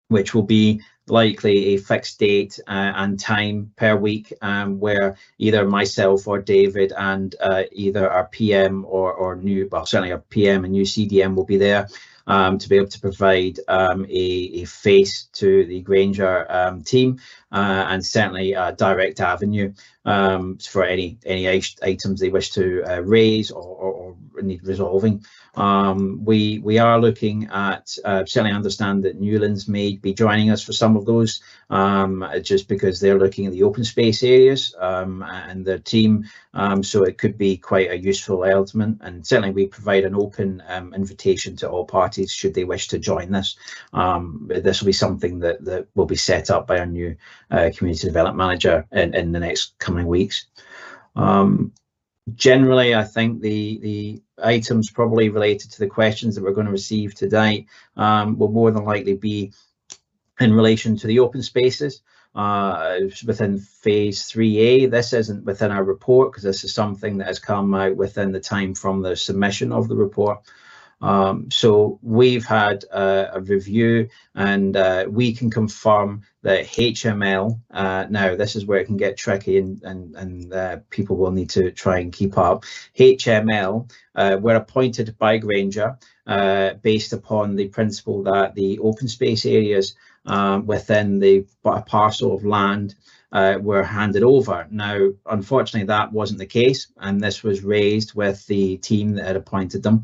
which will be likely a fixed date and time per week, where either myself or David and either our PM or certainly our PM and new CDM will be there to be able to provide a face to the Granger team, and certainly a direct avenue for any items they wish to raise or need resolving. We are looking at, certainly understand that Newlands may be joining us for some of those, just because they're looking at the open space areas and their team, so it could be quite a useful element, and certainly we provide an open invitation to all parties should they wish to join this. This will be something that will be set up by our new community development manager in the next coming weeks. Generally, I think the items probably related to the questions that we're going to receive today will more than likely be in relation to the open spaces within phase 3A. This isn't within our report because this is something that has come out within the time from the submission of the report. So we've had a review, and we can confirm that HML, now this is where it can get tricky, and people will need to try and keep up. HML were appointed by Grainger based upon the principle that the open space areas within the parcel of land were handed over. Now, unfortunately, that wasn't the case, and this was raised with the team that had appointed them,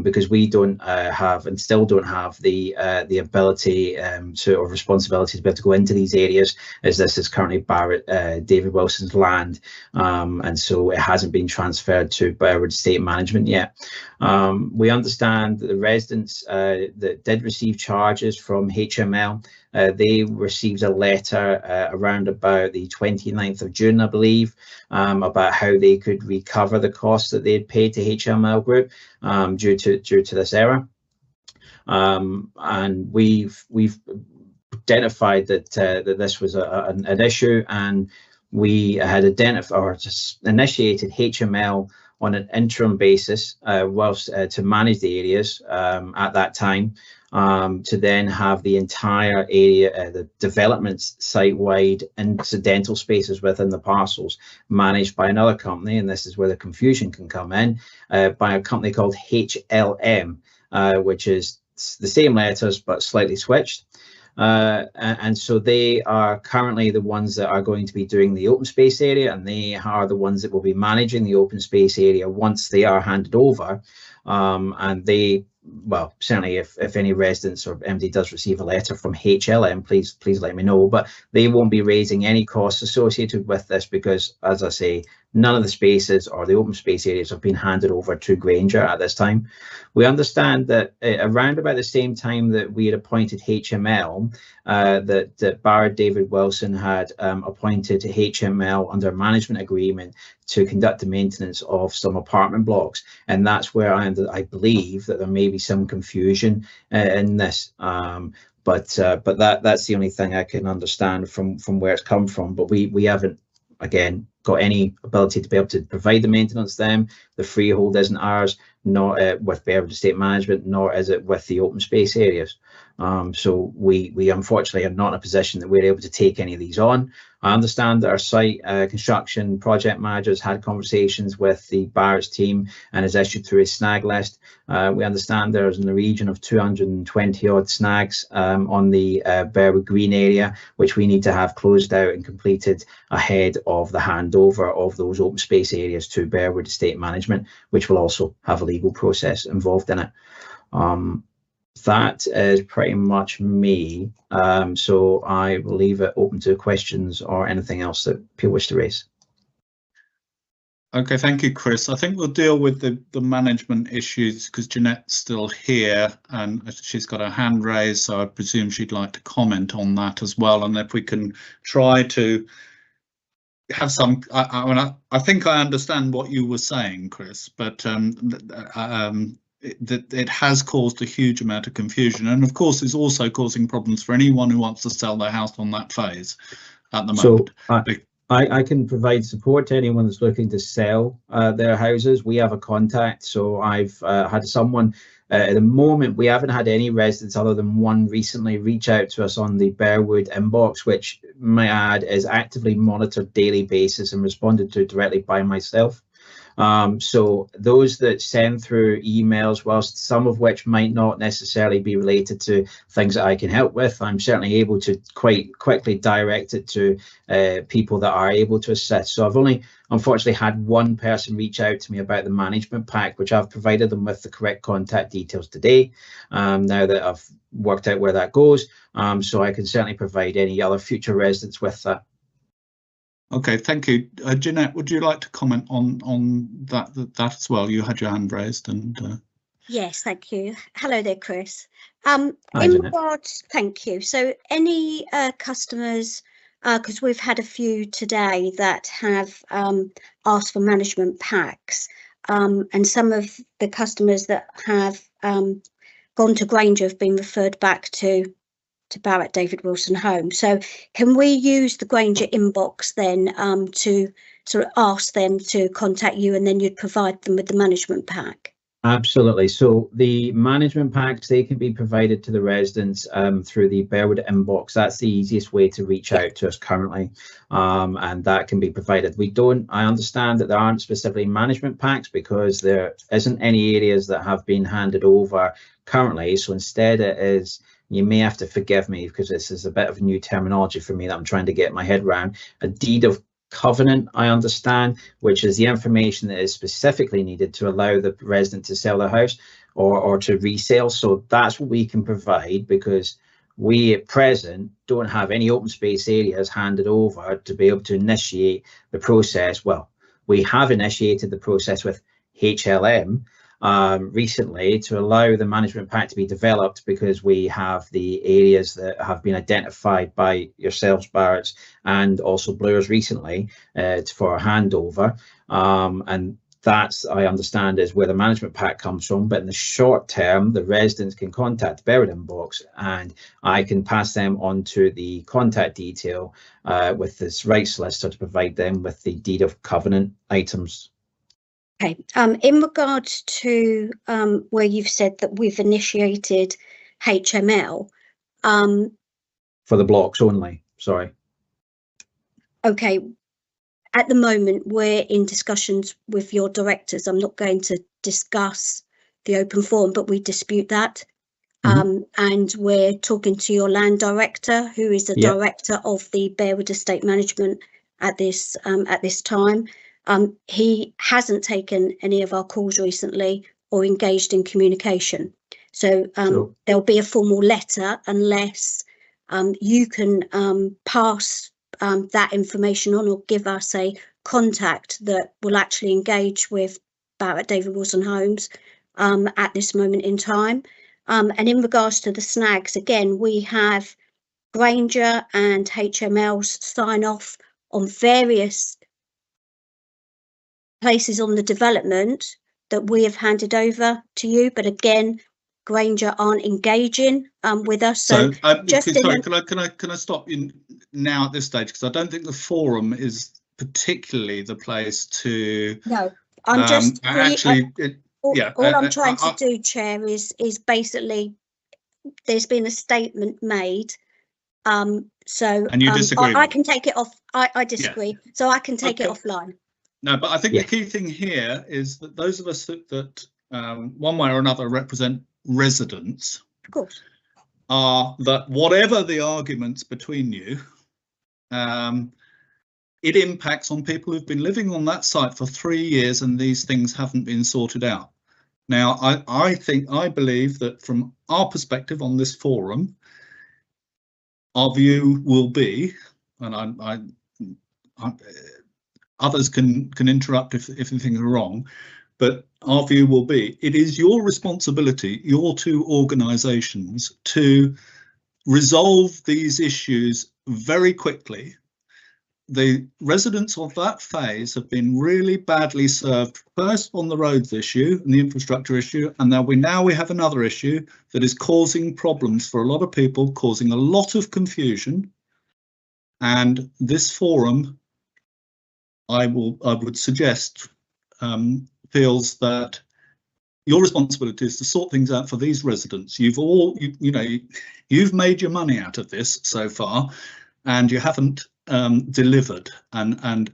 because we don't have, and still don't have, the ability or responsibility to be able to go into these areas, as this is currently David Wilson's land, and so it hasn't been transferred to Bearwood Estate Management yet. We understand that the residents that did receive charges from HML, they received a letter around about the 29th of June, I believe, about how they could recover the costs that they had paid to HML Group due to this error. And we've identified that that this was an issue, and we had identified or just initiated HML on an interim basis whilst to manage the areas at that time, to then have the entire area, the developments site-wide incidental spaces within the parcels managed by another company, and this is where the confusion can come in, by a company called HLM, which is the same letters but slightly switched. And so they are currently the ones that are going to be doing the open space area, and they are the ones that will be managing the open space area once they are handed over. And they, well, certainly if any residents or MD does receive a letter from HLM, please let me know, but they won't be raising any costs associated with this, because, as I say, none of the spaces or the open space areas have been handed over to Grainger at this time. We understand that around about the same time that we had appointed HML, that Barrett David Wilson had appointed HML under a management agreement to conduct the maintenance of some apartment blocks, and that's where I believe that there may be some confusion in this. But that's the only thing I can understand from where it's come from. But we haven't, again, got any ability to be able to provide the maintenance to them. The freehold isn't ours, not with Bearwood Estate Management, nor is it with the open space areas. So we unfortunately are not in a position that we're able to take any of these on. I understand that our site construction project managers had conversations with the Barrett's team and has issued through a snag list. We understand there's in the region of 220 odd snags on the Bearwood Green area, which we need to have closed out and completed ahead of the handover of those open space areas to Bearwood Estate Management, which will also have a legal process involved in it. That is pretty much me. So I will leave it open to questions or anything else that people wish to raise. Okay, thank you, Chris. I think we'll deal with the management issues because Jeanette's still here and she's got her hand raised, so I presume she'd like to comment on that as well. And if we can try to have some, I think I understand what you were saying, Chris, but it has caused a huge amount of confusion, and of course it's also causing problems for anyone who wants to sell their house on that phase at the moment. I can provide support to anyone that's looking to sell their houses. We have a contact, so I've had someone at the moment. We haven't had any residents other than one recently reach out to us on the Bearwood inbox, which, may I add, is actively monitored daily basis and responded to directly by myself. So those that send through emails, whilst some of which might not necessarily be related to things that I can help with, I'm certainly able to quite quickly direct it to people that are able to assist. So I've only unfortunately had one person reach out to me about the management pack, which I've provided them with the correct contact details today, now that I've worked out where that goes. So I can certainly provide any other future residents with that. Okay, thank you. Jeanette, would you like to comment on that as well? You had your hand raised and Yes, thank you. Hello there, Chris. Hi, In Jeanette. regards, thank you. So any customers, because we've had a few today that have asked for management packs, and some of the customers that have gone to Grainger have been referred back to Barrett David Wilson Home. So can we use the Grainger inbox then to sort of ask them to contact you, and then you'd provide them with the management pack? Absolutely. So the management packs, they can be provided to the residents through the Bearwood inbox. That's the easiest way to reach out to us currently, and that can be provided. I understand that there aren't specifically management packs because there isn't any areas that have been handed over currently. So instead it is, you may have to forgive me because this is a bit of new terminology for me that I'm trying to get my head around, a deed of covenant, I understand, which is the information that is specifically needed to allow the resident to sell their house or to resale. So that's what we can provide, because we at present don't have any open space areas handed over to be able to initiate the process. Well, we have initiated the process with HLM recently to allow the management pack to be developed, because we have the areas that have been identified by yourselves, Barrett, and also Blurs recently for a handover, and that's, I understand, is where the management pack comes from. But in the short term, the residents can contact the Bearwood inbox and I can pass them on to the contact detail with this rights solicitor to provide them with the deed of covenant items. Okay, in regards to where you've said that we've initiated HML. For the blocks only, sorry. Okay, at the moment we're in discussions with your directors. I'm not going to discuss the open forum, but we dispute that. And we're talking to your land director, who is the director of the Bearwood Estate Management at this time. He hasn't taken any of our calls recently or engaged in communication. So there'll be a formal letter unless you can pass that information on or give us a contact that will actually engage with Barrett David Wilson Homes at this moment in time. And in regards to the snags, again, we have Granger and HML's sign off on various places on the development that we have handed over to you, but again, Granger aren't engaging with us. So just sorry, can I stop you now at this stage, because I don't think the forum is particularly the place to. No, I'm just actually. All I'm trying to do, Chair, is basically there's been a statement made. So and you disagree. I can take it off. I disagree. Yeah. So I can take it offline. No, but I think the key thing here is that those of us that one way or another represent residents, of course, are that whatever the arguments between you, it impacts on people who've been living on that site for 3 years and these things haven't been sorted out. Now, I believe that from our perspective on this forum, our view will be, and others can interrupt if anything is wrong, but our view will be, it is your responsibility, your two organisations, to resolve these issues very quickly. The residents of that phase have been really badly served, first on the roads issue and the infrastructure issue, and now we have another issue that is causing problems for a lot of people, causing a lot of confusion. And this forum, I would suggest, feels that your responsibility is to sort things out for these residents. You've made your money out of this so far, and you haven't delivered, and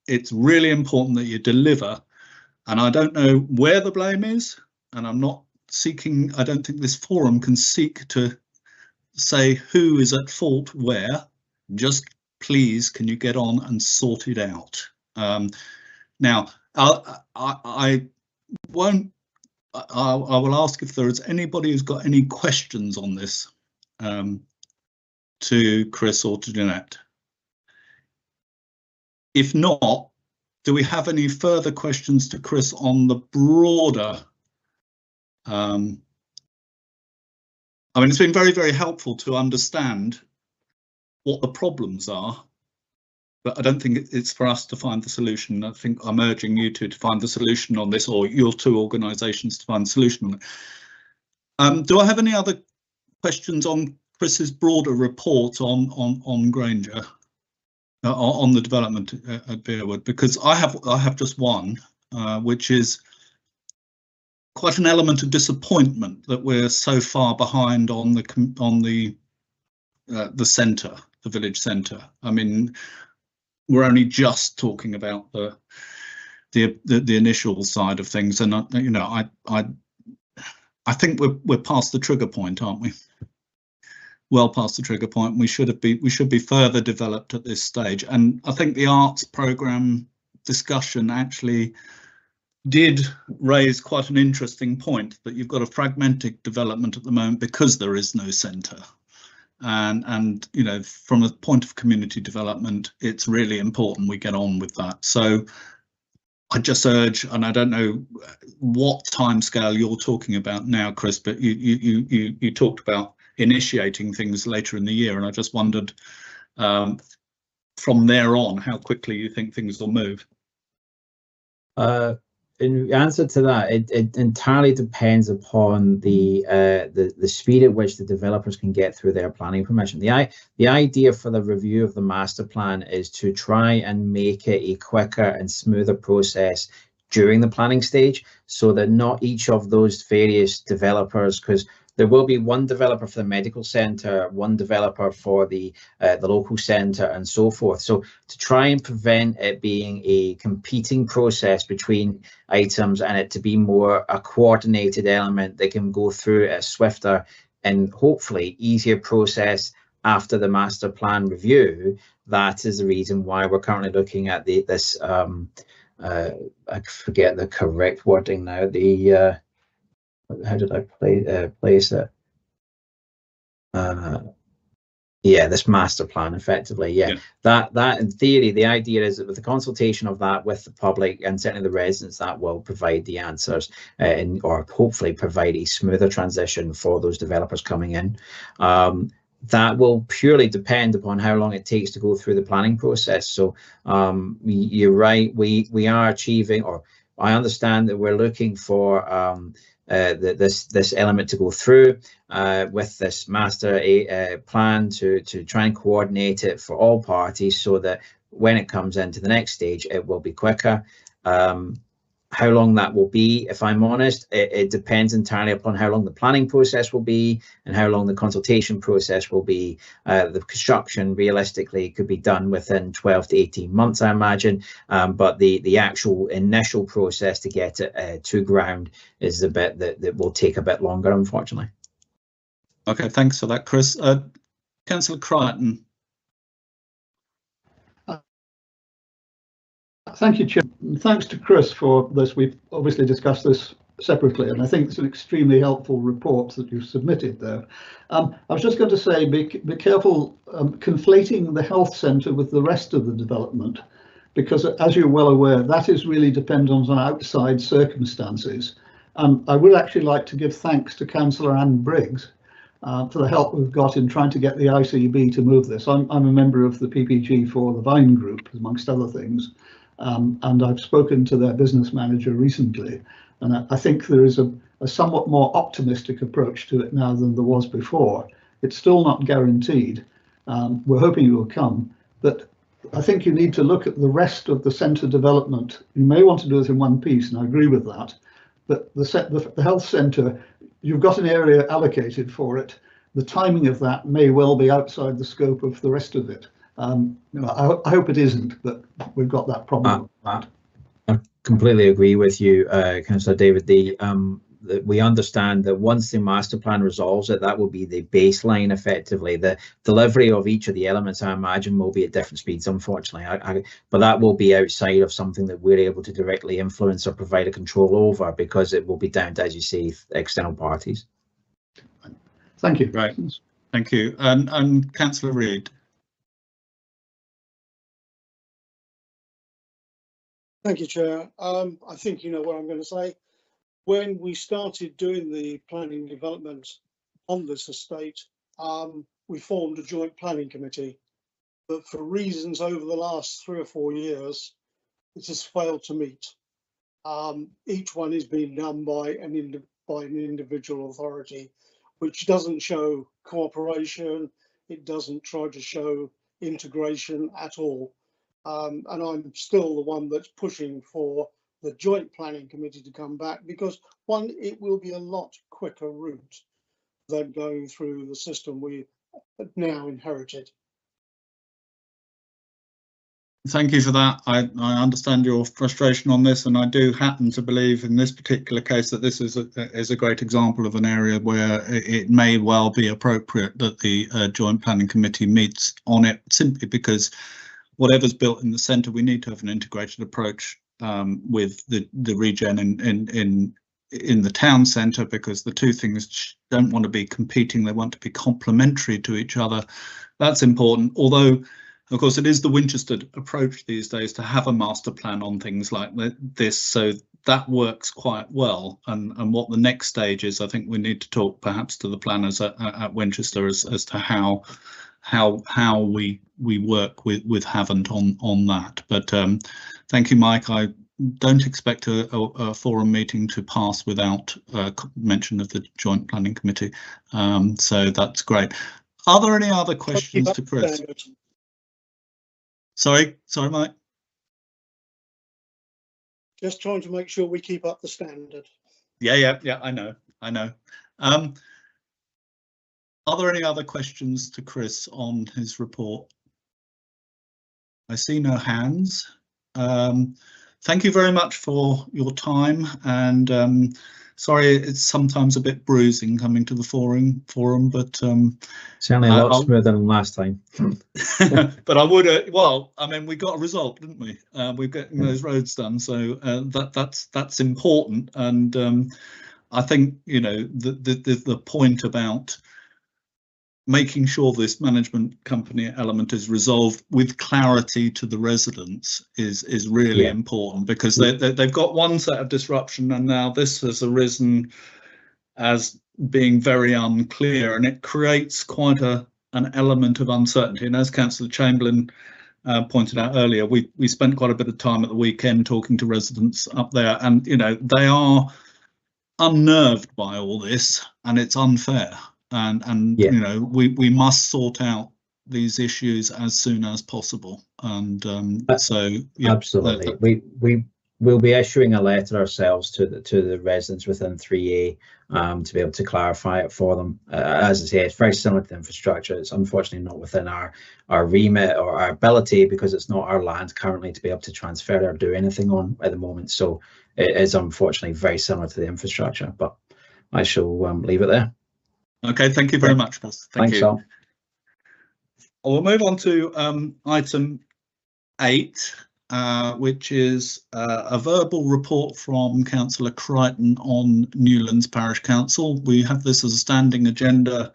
it's really important that you deliver. And I don't know where the blame is, and I'm not seeking, I don't think this forum can seek to say who is at fault where. Just please, can you get on and sort it out? Now, I will ask if there is anybody who's got any questions on this to Chris or to Jeanette. If not, do we have any further questions to Chris on the broader? I mean, it's been very, very helpful to understand what the problems are, but I don't think it's for us to find the solution. I think I'm urging you to find the solution on this, or your two organisations to find the solution on it. Do I have any other questions on Chris's broader report on Granger? On the development at Bearwood, because I have just one, which is quite an element of disappointment that we're so far behind on the centre, the village centre. I mean, we're only just talking about the initial side of things, and you know, I think we're past the trigger point, aren't we? Well past the trigger point. We should be further developed at this stage, and I think the arts programme discussion actually did raise quite an interesting point, that you've got a fragmented development at the moment because there is no centre, and you know, from a point of community development, it's really important we get on with that. So I just urge, and I don't know what timescale you're talking about now, Chris, but you talked about initiating things later in the year, and I just wondered from there on how quickly you think things will move. In answer to that, it entirely depends upon the speed at which the developers can get through their planning permission. The idea for the review of the master plan is to try and make it a quicker and smoother process during the planning stage, so that not each of those various developers, because there will be one developer for the medical centre, one developer for the local centre, and so forth. So to try and prevent it being a competing process between items, and it to be more a coordinated element that can go through a swifter and hopefully easier process after the master plan review, that is the reason why we're currently looking at this. I forget the correct wording now. How did I place it? Yeah, this master plan, effectively. Yeah. That in theory, the idea is that with the consultation of that with the public and certainly the residents, that will provide the answers or hopefully provide a smoother transition for those developers coming in. That will purely depend upon how long it takes to go through the planning process. So you're right, we are achieving, or I understand that we're looking for this element to go through with this master plan to try and coordinate it for all parties, so that when it comes into the next stage, it will be quicker. How long that will be, if I'm honest, it depends entirely upon how long the planning process will be and how long the consultation process will be. The construction realistically could be done within 12 to 18 months, I imagine, but the actual initial process to get it to ground is the bit that will take a bit longer, unfortunately. Okay, thanks for that, Chris. Councillor Crichton. Thank you, Chair. And thanks to Chris for this. We've obviously discussed this separately, and I think it's an extremely helpful report that you've submitted there. I was just going to say, be careful conflating the health centre with the rest of the development, because as you're well aware, that is really dependent on outside circumstances. I would actually like to give thanks to Councillor Anne Briggs for the help we've got in trying to get the ICB to move this. I'm a member of the PPG for the Vine Group, amongst other things. And I've spoken to their business manager recently, and I think there is a somewhat more optimistic approach to it now than there was before. It's still not guaranteed. We're hoping it will come, but I think you need to look at the rest of the centre development. You may want to do it in one piece, and I agree with that, but the health centre, you've got an area allocated for it. The timing of that may well be outside the scope of the rest of it. I hope it isn't, but we've got that problem. I completely agree with you, Councillor David. We understand that once the master plan resolves it, that will be the baseline. Effectively, the delivery of each of the elements, I imagine, will be at different speeds, unfortunately. But that will be outside of something that we're able to directly influence or provide a control over, because it will be down to, as you say, external parties. Thank you. Right. Thank you. And Councillor Reid. Thank you, Chair. I think you know what I'm going to say. When we started doing the planning development on this estate, we formed a joint planning committee, but for reasons over the last 3 or 4 years, it has failed to meet. Each one is being done by an individual authority, which doesn't show cooperation. It doesn't try to show integration at all. And I'm still the one that's pushing for the joint planning committee to come back, because one, it will be a lot quicker route than going through the system we have now inherited. Thank you for that. I understand your frustration on this, and I do happen to believe in this particular case that this is a great example of an area where it may well be appropriate that the Joint Planning Committee meets on it, simply because whatever's built in the centre, we need to have an integrated approach with the regen in the town centre, because the two things don't want to be competing, they want to be complementary to each other. That's important, although of course it is the Winchester approach these days to have a master plan on things like this, so that works quite well. And what the next stage is, I think we need to talk perhaps to the planners at Winchester as to how we work with Havant on that. But thank you, Mike. I don't expect a forum meeting to pass without mention of the Joint Planning Committee, so that's great. Are there any other questions to Chris? Sorry, Mike. Just trying to make sure we keep up the standard. Yeah, I know. Are there any other questions to Chris on his report? I see no hands. Thank you very much for your time, and sorry it's sometimes a bit bruising coming to the forum, but certainly a lot smoother than last time. But I would, well, I mean, we got a result, didn't we? We're getting those roads done, so that's important. And I think, you know, the point about making sure this management company element is resolved with clarity to the residents is really important, because they've got one set of disruption, and now this has arisen as being very unclear, and it creates quite an element of uncertainty. And as Councillor Chamberlain pointed out earlier, we spent quite a bit of time at the weekend talking to residents up there, and you know, they are unnerved by all this, and it's unfair. And you know, we must sort out these issues as soon as possible. And so absolutely, we will be issuing a letter ourselves to the residents within 3A to be able to clarify it for them. As I say, it's very similar to the infrastructure. It's unfortunately not within our remit or our ability, because it's not our land currently to be able to transfer or do anything on at the moment. So it is unfortunately very similar to the infrastructure, but I shall leave it there. Okay, thank you very much, Chris. Thanks, Al. We'll move on to item 8, which is a verbal report from Councillor Crichton on Newlands Parish Council. We have this as a standing agenda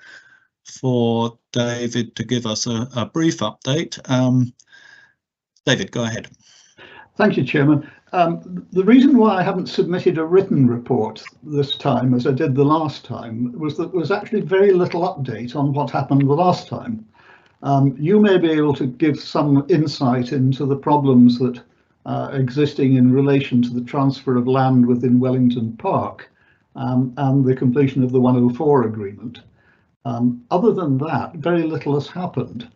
for David to give us a brief update. David, go ahead. Thank you, Chairman. The reason why I haven't submitted a written report this time, as I did the last time, was that there was actually very little update on what happened the last time. You may be able to give some insight into the problems that are existing in relation to the transfer of land within Wellington Park and the completion of the 104 agreement. Other than that, very little has happened.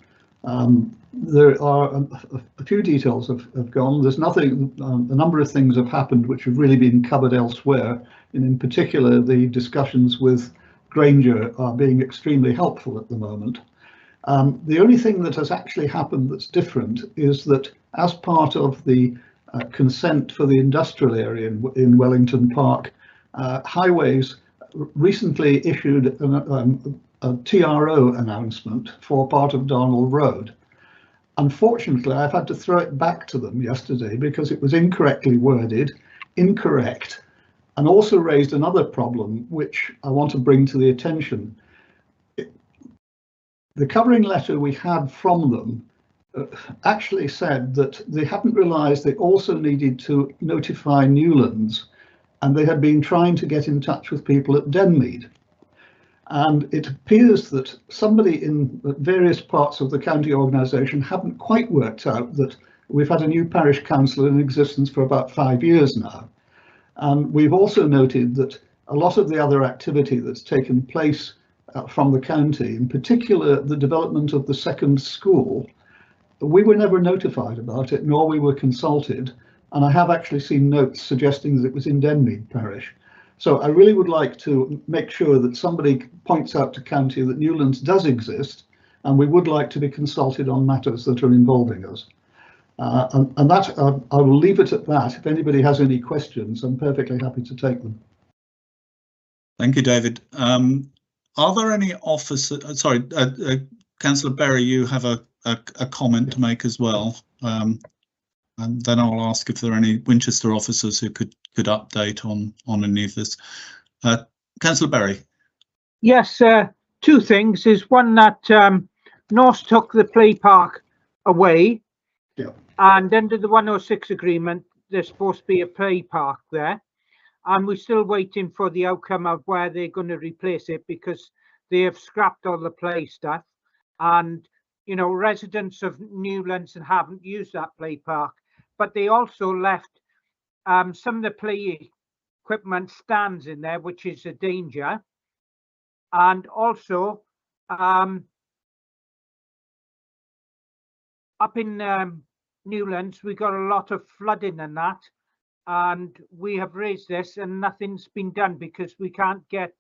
There are a few details have gone. There's nothing, a number of things have happened which have really been covered elsewhere, and in particular the discussions with Granger are being extremely helpful at the moment. The only thing that has actually happened that's different is that as part of the consent for the industrial area in Wellington Park, Highways recently issued a TRO announcement for part of Darnell Road. Unfortunately, I've had to throw it back to them yesterday because it was incorrectly worded, incorrect, and also raised another problem which I want to bring to the attention. The covering letter we had from them actually said that they hadn't realised they also needed to notify Newlands, and they had been trying to get in touch with people at Denmead. And it appears that somebody in various parts of the county organisation haven't quite worked out that we've had a new parish council in existence for about 5 years now. And we've also noted that a lot of the other activity that's taken place from the county, in particular the development of the second school, we were never notified about it, nor we were consulted. and I have actually seen notes suggesting that it was in Denmead parish. So I really would like to make sure that somebody points out to county that Newlands does exist, and we would like to be consulted on matters that are involving us. And that I will leave it at that. If anybody has any questions, I'm perfectly happy to take them. Thank you, David. Are there any officers? Sorry, Councillor Berry, you have a comment to make as well, and then I'll ask if there are any Winchester officers who could update on any of this. Councillor Berry. Yes, two things. Is one that Norse took the play park away, and under the 106 agreement, there's supposed to be a play park there, and we're still waiting for the outcome of where they're going to replace it, because they have scrapped all the play stuff, and you know, residents of Newlands haven't used that play park, but they also left some of the play equipment stands in there, which is a danger. And also up in Newlands, we got a lot of flooding and that, and we have raised this and nothing's been done because we can't get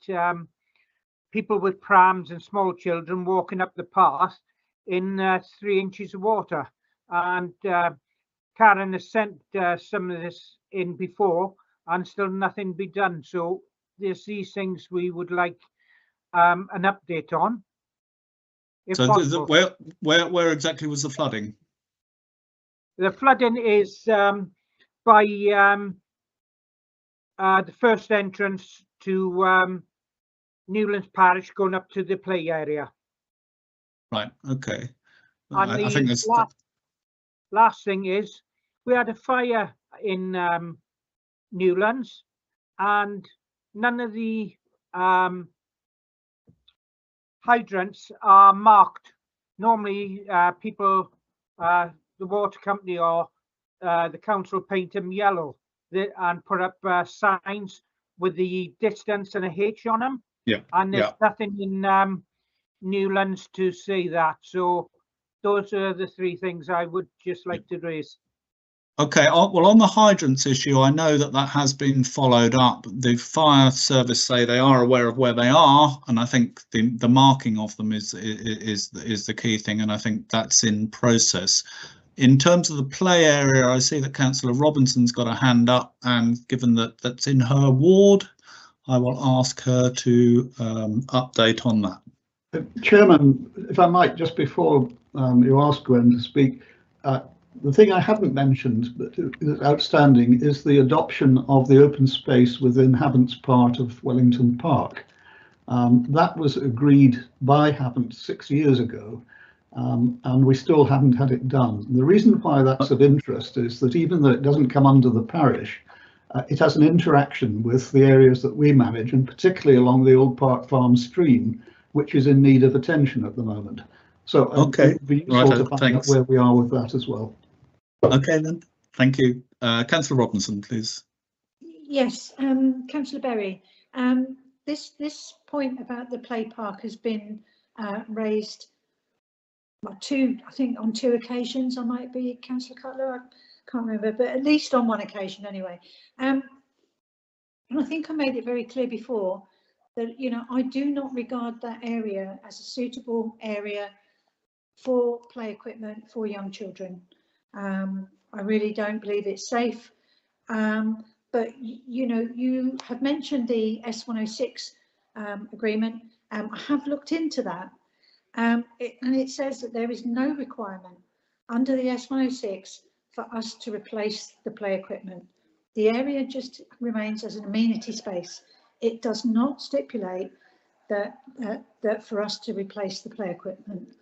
people with prams and small children walking up the path in 3 inches of water. And Karen has sent some of this in before and still nothing be done. So there's these things we would like an update on. So where exactly was the flooding? The flooding is by the first entrance to Newlands Parish, going up to the play area. Right. Okay. And I think that's last thing is we had a fire in Newlands, and none of the hydrants are marked. Normally people, the water company or the council paint them yellow and put up signs with the distance and a H on them. Yeah. And there's nothing in Newlands to say that. So those are the three things I would just like to raise. Okay, well, on the hydrants issue, I know that has been followed up. The fire service say they are aware of where they are, and I think the marking of them is the key thing, and I think that's in process. In terms of the play area, I see that Councillor Robinson's got a hand up, and given that that's in her ward, I will ask her to update on that. Chairman, if I might, just before you ask Gwen to speak, the thing I haven't mentioned but is outstanding is the adoption of the open space within Havant's part of Wellington Park. That was agreed by Havant 6 years ago, and we still haven't had it done. The reason why that's of interest is that even though it doesn't come under the parish, it has an interaction with the areas that we manage, and particularly along the Old Park Farm stream, which is in need of attention at the moment. So okay, it would be useful to find out where we are with that as well. Okay then, thank you. Councillor Robinson, please. Yes, Councillor Berry, this point about the play park has been raised I think on two occasions. I might be Councillor Cutler, I can't remember, but at least on one occasion anyway. And I think I made it very clear before that, you know, I do not regard that area as a suitable area for play equipment for young children. I really don't believe it's safe. But you know, you have mentioned the S106 agreement. I have looked into that, and it says that there is no requirement under the S106 for us to replace the play equipment. The area just remains as an amenity space. It does not stipulate that for us to replace the play equipment.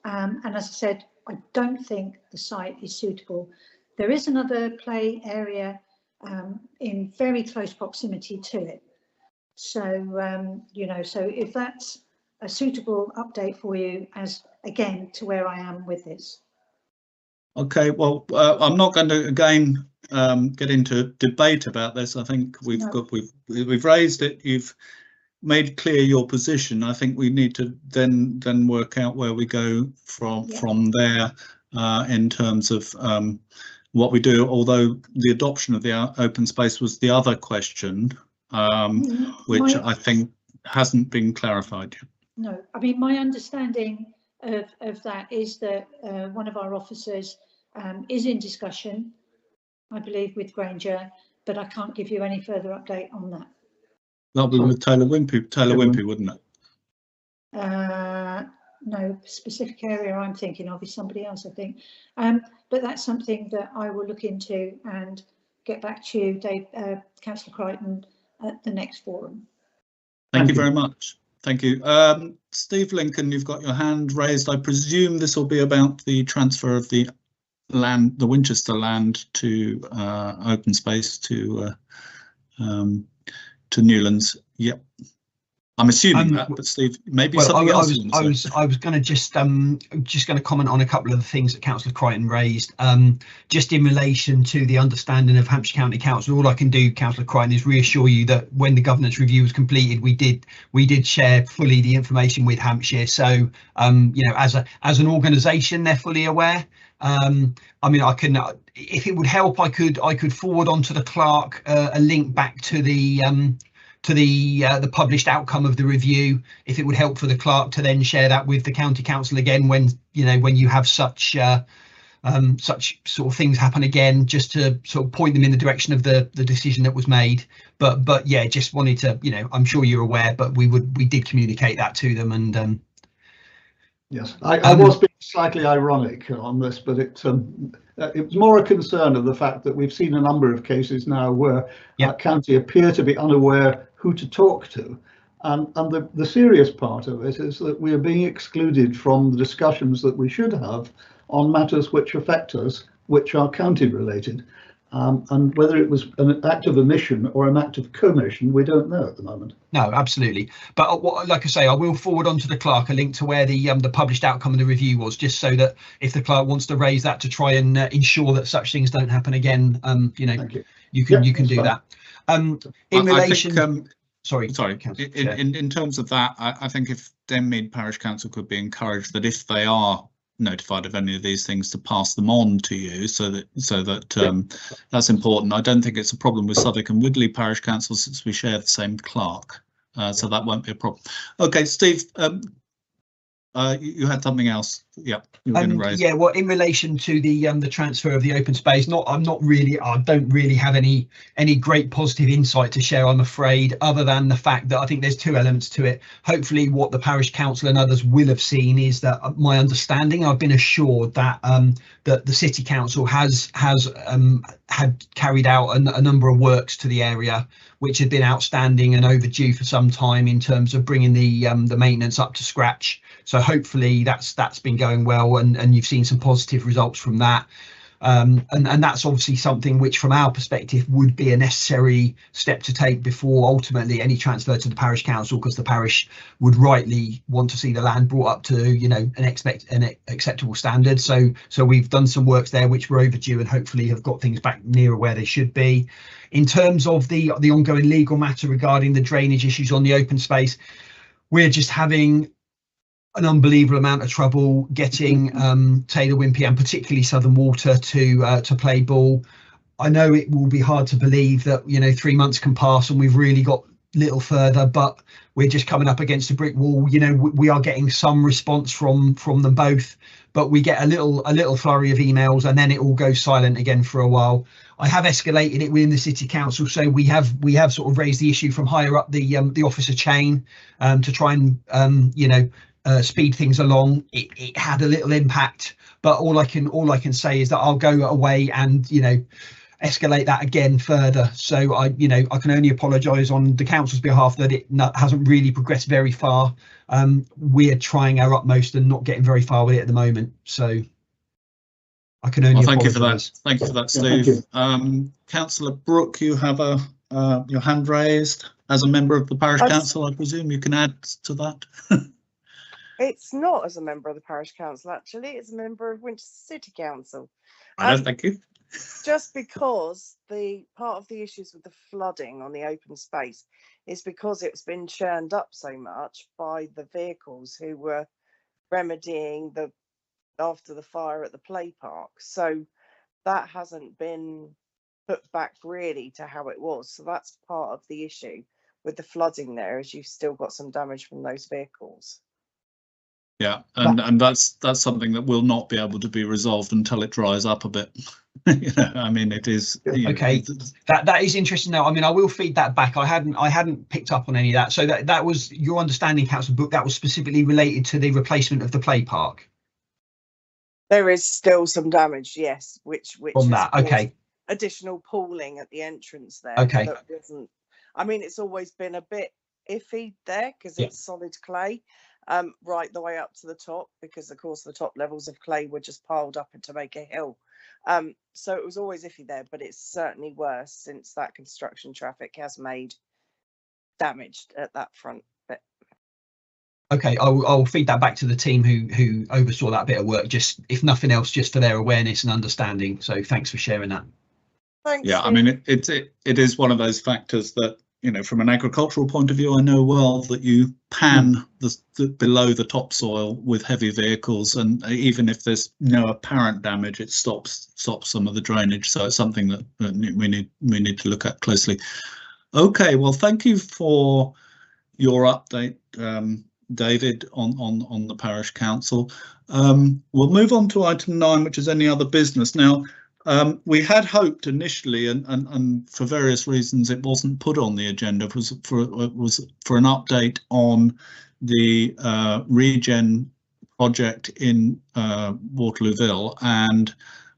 And as I said, I don't think the site is suitable. There is another play area in very close proximity to it. So, you know, so if that's a suitable update for you, as again, to where I am with this. Okay, well, I'm not going to again get into debate about this. I think we've raised it. You've made clear your position. I think we need to then work out where we go from there in terms of what we do, although the adoption of the open space was the other question, which I think hasn't been clarified yet. No, I mean, my understanding of that is that one of our officers is in discussion, I believe, with Granger, but I can't give you any further update on that. That'll be with Taylor Wimpey, wouldn't it? No specific area I'm thinking of is somebody else, I think. But that's something that I will look into and get back to you, Dave, Councillor Crichton, at the next forum. Thank you very much. Thank you. Steve Lincoln, you've got your hand raised. I presume this will be about the transfer of the land, the Winchester land, to open space to Newlands. Yep. I'm assuming that, but Steve, maybe something else. I was going to just going to comment on a couple of the things that Councillor Crichton raised. Just in relation to the understanding of Hampshire County Council, all I can do, Councillor Crichton, is reassure you that when the governance review was completed, we did share fully the information with Hampshire. So you know, as an organisation, they're fully aware. I mean, I can, if it would help, I could forward on to the clerk a link back to the published outcome of the review, if it would help for the clerk to then share that with the county council again when you have such sort of things happen again, just to sort of point them in the direction of the decision that was made. But yeah, just wanted to, you know, I'm sure you're aware, but we did communicate that to them. And yes, I was being slightly ironic on this, but it was more a concern of the fact that we've seen a number of cases now where our county appear to be unaware who to talk to, and the serious part of it is that we are being excluded from the discussions that we should have on matters which affect us, which are county related. And whether it was an act of omission or an act of commission, we don't know at the moment. No, absolutely. But like I say, I will forward on to the clerk a link to where the published outcome of the review was, just so that if the clerk wants to raise that to try and ensure that such things don't happen again, you know, you can do that. In relation, sorry. In terms of that, I think if Denmead Parish Council could be encouraged that if they are notified of any of these things, to pass them on to you, so that that's important. I don't think it's a problem with Southwark and Widley Parish Council, since we share the same clerk, so that won't be a problem. Okay, Steve, you had something else. Yeah, you were going to raise. Yeah, well, in relation to the transfer of the open space, I don't really have any great positive insight to share, I'm afraid, other than the fact that I think there's two elements to it. Hopefully what the parish council and others will have seen is that my understanding, I've been assured that that the city council has had carried out a number of works to the area which had been outstanding and overdue for some time in terms of bringing the maintenance up to scratch. So hopefully that's been going well, and you've seen some positive results from that. And that's obviously something which, from our perspective, would be a necessary step to take before ultimately any transfer to the parish council, because the parish would rightly want to see the land brought up to, you know, an acceptable standard. So we've done some works there which were overdue, and hopefully have got things back nearer where they should be. In terms of the ongoing legal matter regarding the drainage issues on the open space, we're just having an unbelievable amount of trouble getting Taylor Wimpey and particularly Southern Water to play ball. I know it will be hard to believe that, you know, 3 months can pass and we've really got little further, but we're just coming up against a brick wall. You know, we are getting some response from them both, but we get a little flurry of emails and then it all goes silent again for a while. I have escalated it within the city council, so we have sort of raised the issue from higher up the officer chain to try and you know, speed things along. It had a little impact, but all I can say is that I'll go away and, you know, escalate that again further. So I can only apologise on the council's behalf that it hasn't really progressed very far. We're trying our utmost and not getting very far with it at the moment. So I can only thank apologise. Thank you for that, Steve. Councillor Brooke, you have your hand raised as a member of the parish council. I presume you can add to that. It's not as a member of the parish council, actually. It's a member of Winchester City Council. Thank you. Just because the part of the issues with the flooding on the open space is because it's been churned up so much by the vehicles who were remedying after the fire at the play park. So that hasn't been put back really to how it was. So that's part of the issue with the flooding there, is you've still got some damage from those vehicles. Yeah, and that's something that will not be able to be resolved until it dries up a bit. You know, I mean, it is okay. That is interesting. Now, I mean, I will feed that back. I hadn't picked up on any of that. So that was your understanding, Councillor Book. That was specifically related to the replacement of the play park. There is still some damage, yes, which On that, okay. Additional pooling at the entrance there. Okay. That wasn't. I mean, it's always been a bit iffy there because it's solid clay, right the way up to the top, because of course the top levels of clay were just piled up to make a hill. So it was always iffy there, but it's certainly worse since that construction traffic has made damage at that front bit. Okay, I'll feed that back to the team who oversaw that bit of work, just if nothing else, just for their awareness and understanding. So thanks for sharing that. Thanks. Yeah, I mean, it is one of those factors that, you know, from an agricultural point of view, I know well that you pan the below the topsoil with heavy vehicles, and even if there's no apparent damage, it stops some of the drainage. So it's something that we need to look at closely. Okay, well, thank you for your update, David, on the parish council. We'll move on to item 9, which is any other business. Now, we had hoped initially, and for various reasons it wasn't put on the agenda, was for an update on the regen project in Waterlooville, and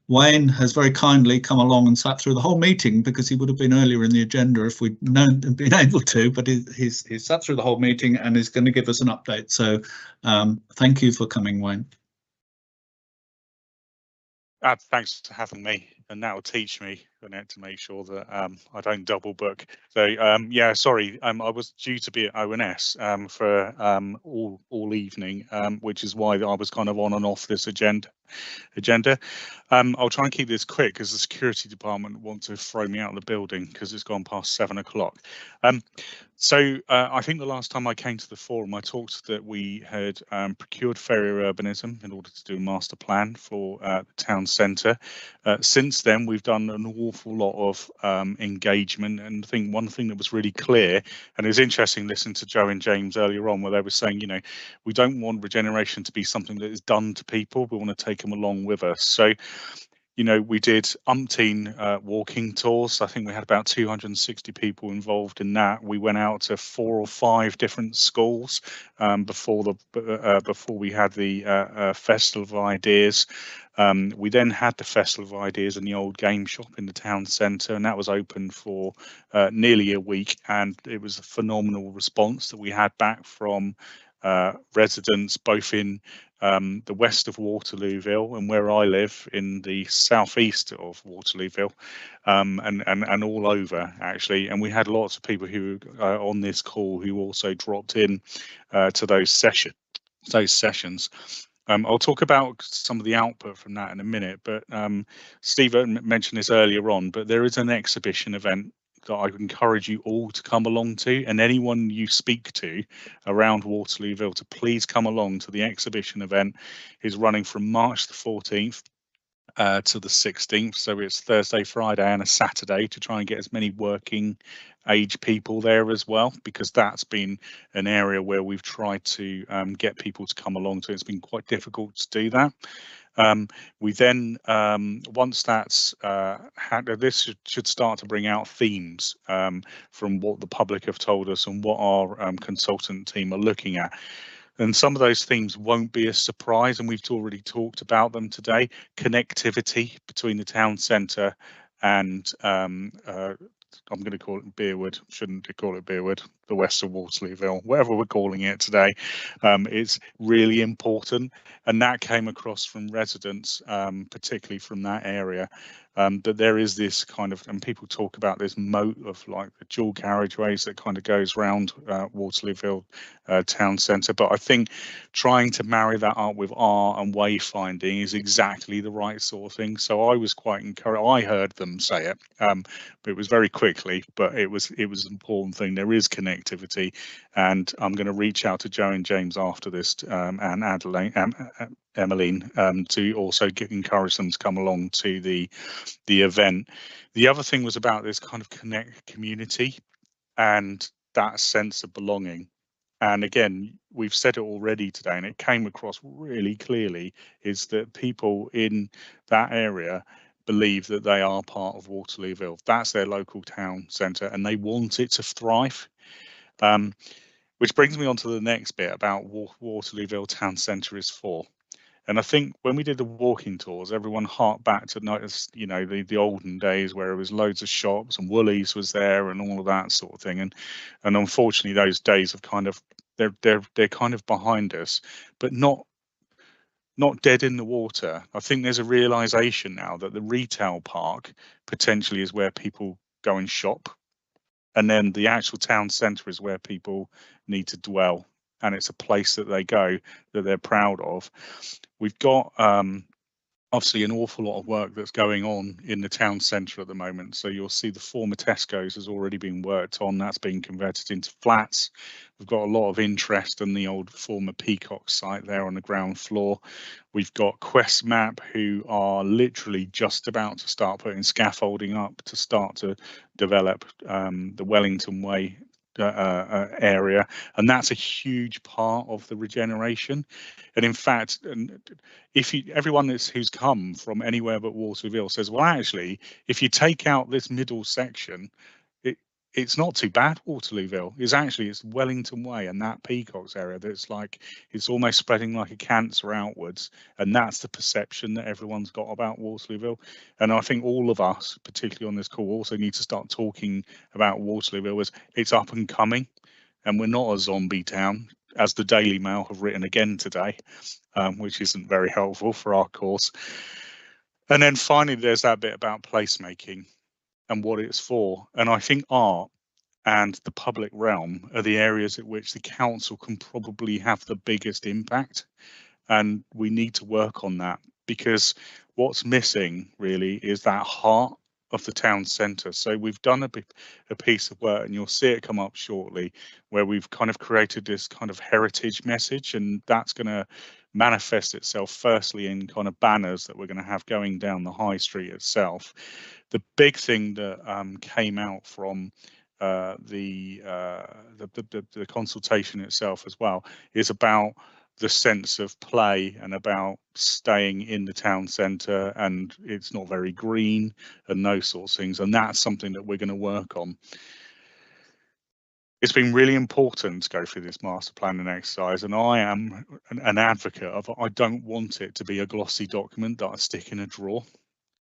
Wayne has very kindly come along and sat through the whole meeting, because he would have been earlier in the agenda if we'd been able to, but he's sat through the whole meeting and is going to give us an update. So thank you for coming, Wayne. Thanks for having me, and that will teach me to make sure that I don't double book. So yeah, sorry, I was due to be at ONS for all evening, which is why I was kind of on and off this agenda. I'll try and keep this quick because the security department want to throw me out of the building because it's gone past 7 o'clock. So I think the last time I came to the forum, I talked that we had procured Ferrier Urbanism in order to do a master plan for the town centre. Since then, we've done an awful lot of engagement, and I think one thing that was really clear, and it was interesting listening to Joe and James earlier on, where they were saying, you know, we don't want regeneration to be something that is done to people. We want to take them along with us. So, you know, we did umpteen walking tours. I think we had about 260 people involved in that. We went out to 4 or 5 different schools before we had the Festival of Ideas. We then had the Festival of Ideas in the old game shop in the town centre, and that was open for nearly a week, and it was a phenomenal response that we had back from residents both in the west of Waterlooville and where I live in the southeast of Waterlooville, and all over actually. And we had lots of people who on this call who also dropped in to those sessions. I'll talk about some of the output from that in a minute, but Steve mentioned this earlier on, but there is an exhibition event that I would encourage you all to come along to, and anyone you speak to around Waterlooville to please come along to the exhibition event. Is running from March the 14th to the 16th, so it's Thursday, Friday and a Saturday, to try and get as many working age people there as well, because that's been an area where we've tried to get people to come along to. It's been quite difficult to do that. We then, once that's this should start to bring out themes from what the public have told us and what our consultant team are looking at. And some of those themes won't be a surprise, and we've already talked about them today. Connectivity between the town centre and I'm going to call it Beerwood, shouldn't call it Beerwood, the west of Waterlooville, whatever we're calling it today. It's really important, and that came across from residents, particularly from that area, that there is this kind of, and people talk about this moat of like the dual carriageways that kind of goes round Waterlooville town centre. But I think trying to marry that up with art and wayfinding is exactly the right sort of thing. So I was quite encouraged. I heard them say it, but it was very quickly, but it was an important thing. There is connectivity connectivity. And I'm going to reach out to Joe and James after this, and Emmeline, to also encourage them to come along to the event. The other thing was about this kind of community and that sense of belonging. And again, we've said it already today, and it came across really clearly, is that people in that area believe that they are part of Waterlooville. That's their local town centre, and they want it to thrive. Which brings me on to the next bit about Waterlooville Town Centre is for. And I think when we did the walking tours, everyone harked back to notice, you know, the olden days where it was loads of shops and Woolies was there and all of that sort of thing. And unfortunately, those days have kind of they're kind of behind us, but not dead in the water. I think there's a realization now that the retail park potentially is where people go and shop, and then the actual town centre is where people need to dwell. And it's a place that they go that they're proud of. We've got obviously an awful lot of work that's going on in the town centre at the moment. So you'll see the former Tesco's has already been worked on. That's being converted into flats. We've got a lot of interest in the old former Peacock site there on the ground floor. We've got Quest Map, who are literally just about to start putting scaffolding up to start to develop the Wellington Way area, and that's a huge part of the regeneration. And in fact, if everyone who's come from anywhere but Waterlooville says, well, actually, if you take out this middle section, it's not too bad. Waterlooville is actually, it's Wellington Way and that Peacocks area that's like, it's almost spreading like a cancer outwards, and that's the perception that everyone's got about Waterlooville. And I think all of us, particularly on this call, also need to start talking about Waterlooville as it's up and coming, and we're not a zombie town, as the Daily Mail have written again today, which isn't very helpful for our course. And then finally, there's that bit about placemaking and what it's for. And I think art and the public realm are the areas at which the council can probably have the biggest impact. And we need to work on that, because what's missing really is that heart of the town centre. So we've done a piece of work, and you'll see it come up shortly, where we've kind of created this kind of heritage message, and that's going to manifest itself firstly in kind of banners that we're going to have going down the high street itself. The big thing that came out from the consultation itself as well is about the sense of play and about staying in the town centre, and it's not very green and those sorts of things, and that's something that we're going to work on. It's been really important to go through this master planning exercise, and I am an advocate of, I don't want it to be a glossy document that I stick in a drawer.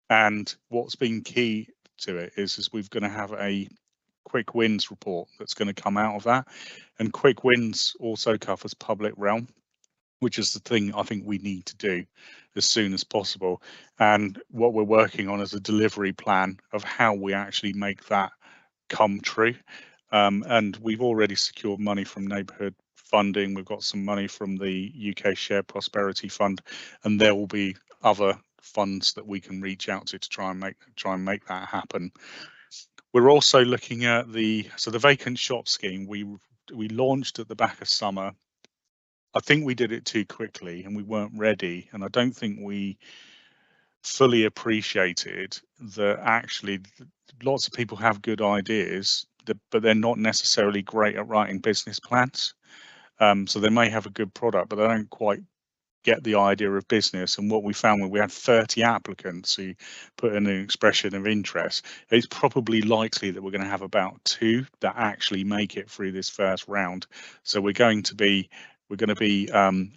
And what's been key to it is we're going to have a quick wins report that's going to come out of that, and quick wins also covers public realm, which is the thing I think we need to do as soon as possible. And what we're working on is a delivery plan of how we actually make that come true. And we've already secured money from neighbourhood funding. We've got some money from the UK Shared Prosperity Fund, and there will be other funds that we can reach out to try and make that happen. We're also looking at the vacant shop scheme. We launched at the back of summer. I think we did it too quickly and we weren't ready, and I don't think we fully appreciated that actually lots of people have good ideas, but they're not necessarily great at writing business plans. So they may have a good product, but they don't quite get the idea of business. And what we found when we had 30 applicants who put in an expression of interest, it's probably likely that we're going to have about 2 that actually make it through this first round. So we're going to be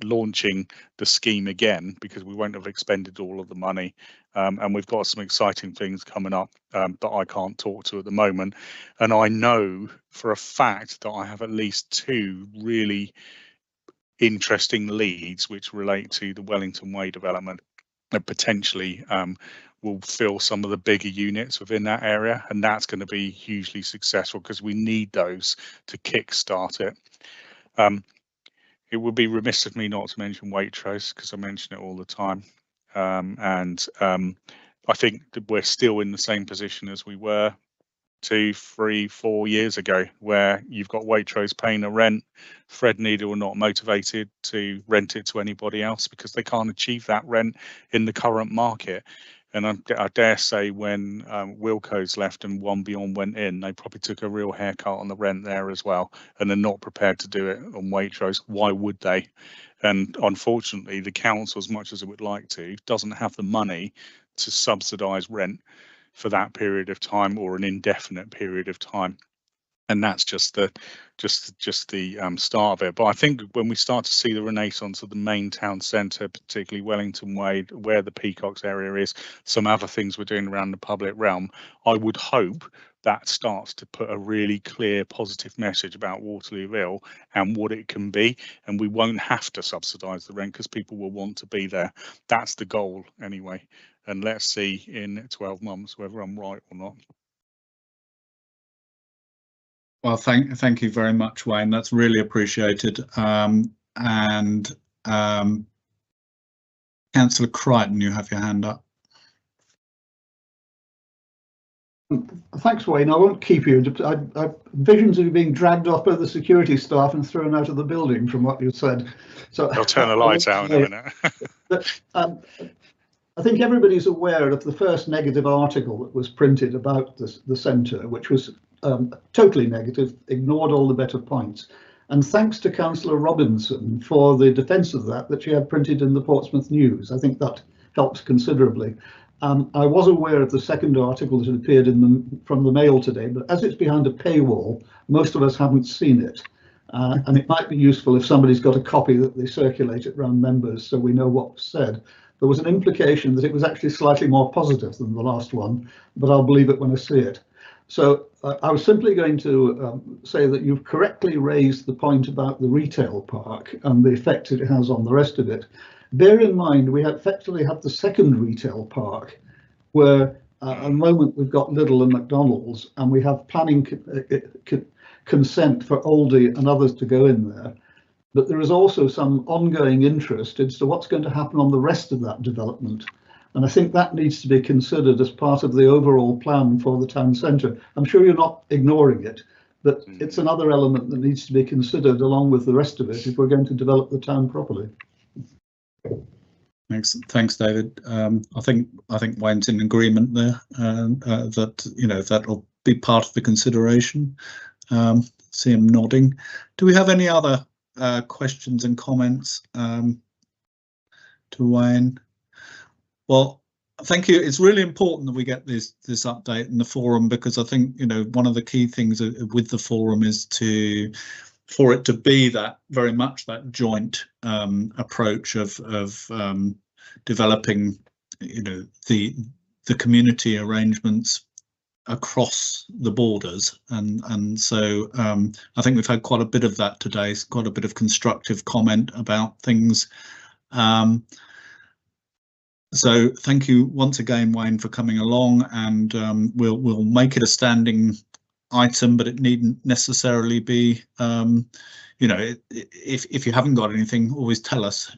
launching the scheme again, because we won't have expended all of the money, and we've got some exciting things coming up that I can't talk to at the moment. And I know for a fact that I have at least 2 really interesting leads which relate to the Wellington Way development, and potentially will fill some of the bigger units within that area, and that's going to be hugely successful because we need those to kickstart it. It would be remiss of me not to mention Waitrose, because I mention it all the time, and I think that we're still in the same position as we were 2, 3, 4 years ago, where you've got Waitrose paying a rent, Threadneedle are not motivated to rent it to anybody else because they can't achieve that rent in the current market. And I dare say when Wilco's left and One Beyond went in, they probably took a real haircut on the rent there as well, and they're not prepared to do it on Waitrose. Why would they? And unfortunately, the council, as much as it would like to, doesn't have the money to subsidise rent for that period of time or an indefinite period of time. And that's just the start of it. But I think when we start to see the renaissance of the main town centre, particularly Wellington Way, where the Peacocks area is, some other things we're doing around the public realm, I would hope that starts to put a really clear positive message about Waterlooville and what it can be, and we won't have to subsidise the rent because people will want to be there. That's the goal anyway, and let's see in 12 months whether I'm right or not. Well, thank you very much, Wayne. That's really appreciated. Councillor Crichton, you have your hand up. Thanks, Wayne. I won't keep you. I visions of you being dragged off by the security staff and thrown out of the building from what you said. So I'll turn the lights out in a minute. But, I think everybody's aware of the first negative article that was printed about the centre, which was totally negative, ignored all the better points. And thanks to Councillor Robinson for the defence of that she had printed in the Portsmouth News. I think that helped considerably. I was aware of the second article that had appeared from the Mail today, but as it's behind a paywall, most of us haven't seen it. And it might be useful if somebody's got a copy that they circulate it around members so we know what was said. There was an implication that it was actually slightly more positive than the last one, but I'll believe it when I see it. So I was simply going to say that you've correctly raised the point about the retail park and the effect it has on the rest of it. Bear in mind, we effectively have the second retail park where at the moment we've got Lidl and McDonald's, and we have planning consent for Aldi and others to go in there. But there is also some ongoing interest as to what's going to happen on the rest of that development. And I think that needs to be considered as part of the overall plan for the town centre. I'm sure you're not ignoring it, but it's another element that needs to be considered along with the rest of it if we're going to develop the town properly. Thanks, David. I think Wayne's in agreement there, that that'll be part of the consideration. See him nodding. Do we have any other questions and comments to Wayne? Well, thank you. It's really important that we get this update in the forum, because I think one of the key things with the forum is for it to be that very much that joint approach of developing the community arrangements across the borders, and so I think we've had quite a bit of that today, quite a bit of constructive comment about things. So thank you once again, Wayne, for coming along, and we'll make it a standing item, but it needn't necessarily be, if you haven't got anything, always tell us,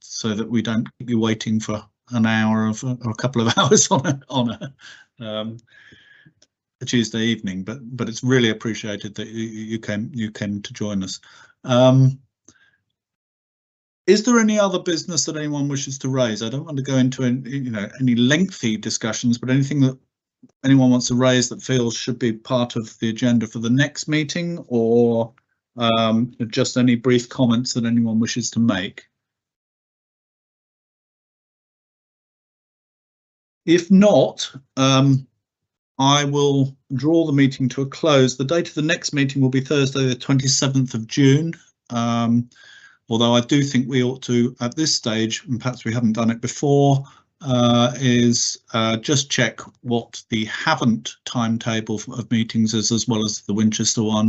so that we don't keep you waiting for an hour or a couple of hours on a Tuesday evening. But it's really appreciated that you came to join us. Is there any other business that anyone wishes to raise? I don't want to go into any lengthy discussions, but anything that anyone wants to raise that feels should be part of the agenda for the next meeting, or just any brief comments that anyone wishes to make? If not, I will draw the meeting to a close. The date of the next meeting will be Thursday, the 27th of June. Although I do think we ought to, at this stage, and perhaps we haven't done it before, is just check what the haven't timetable of meetings is, as well as the Winchester one.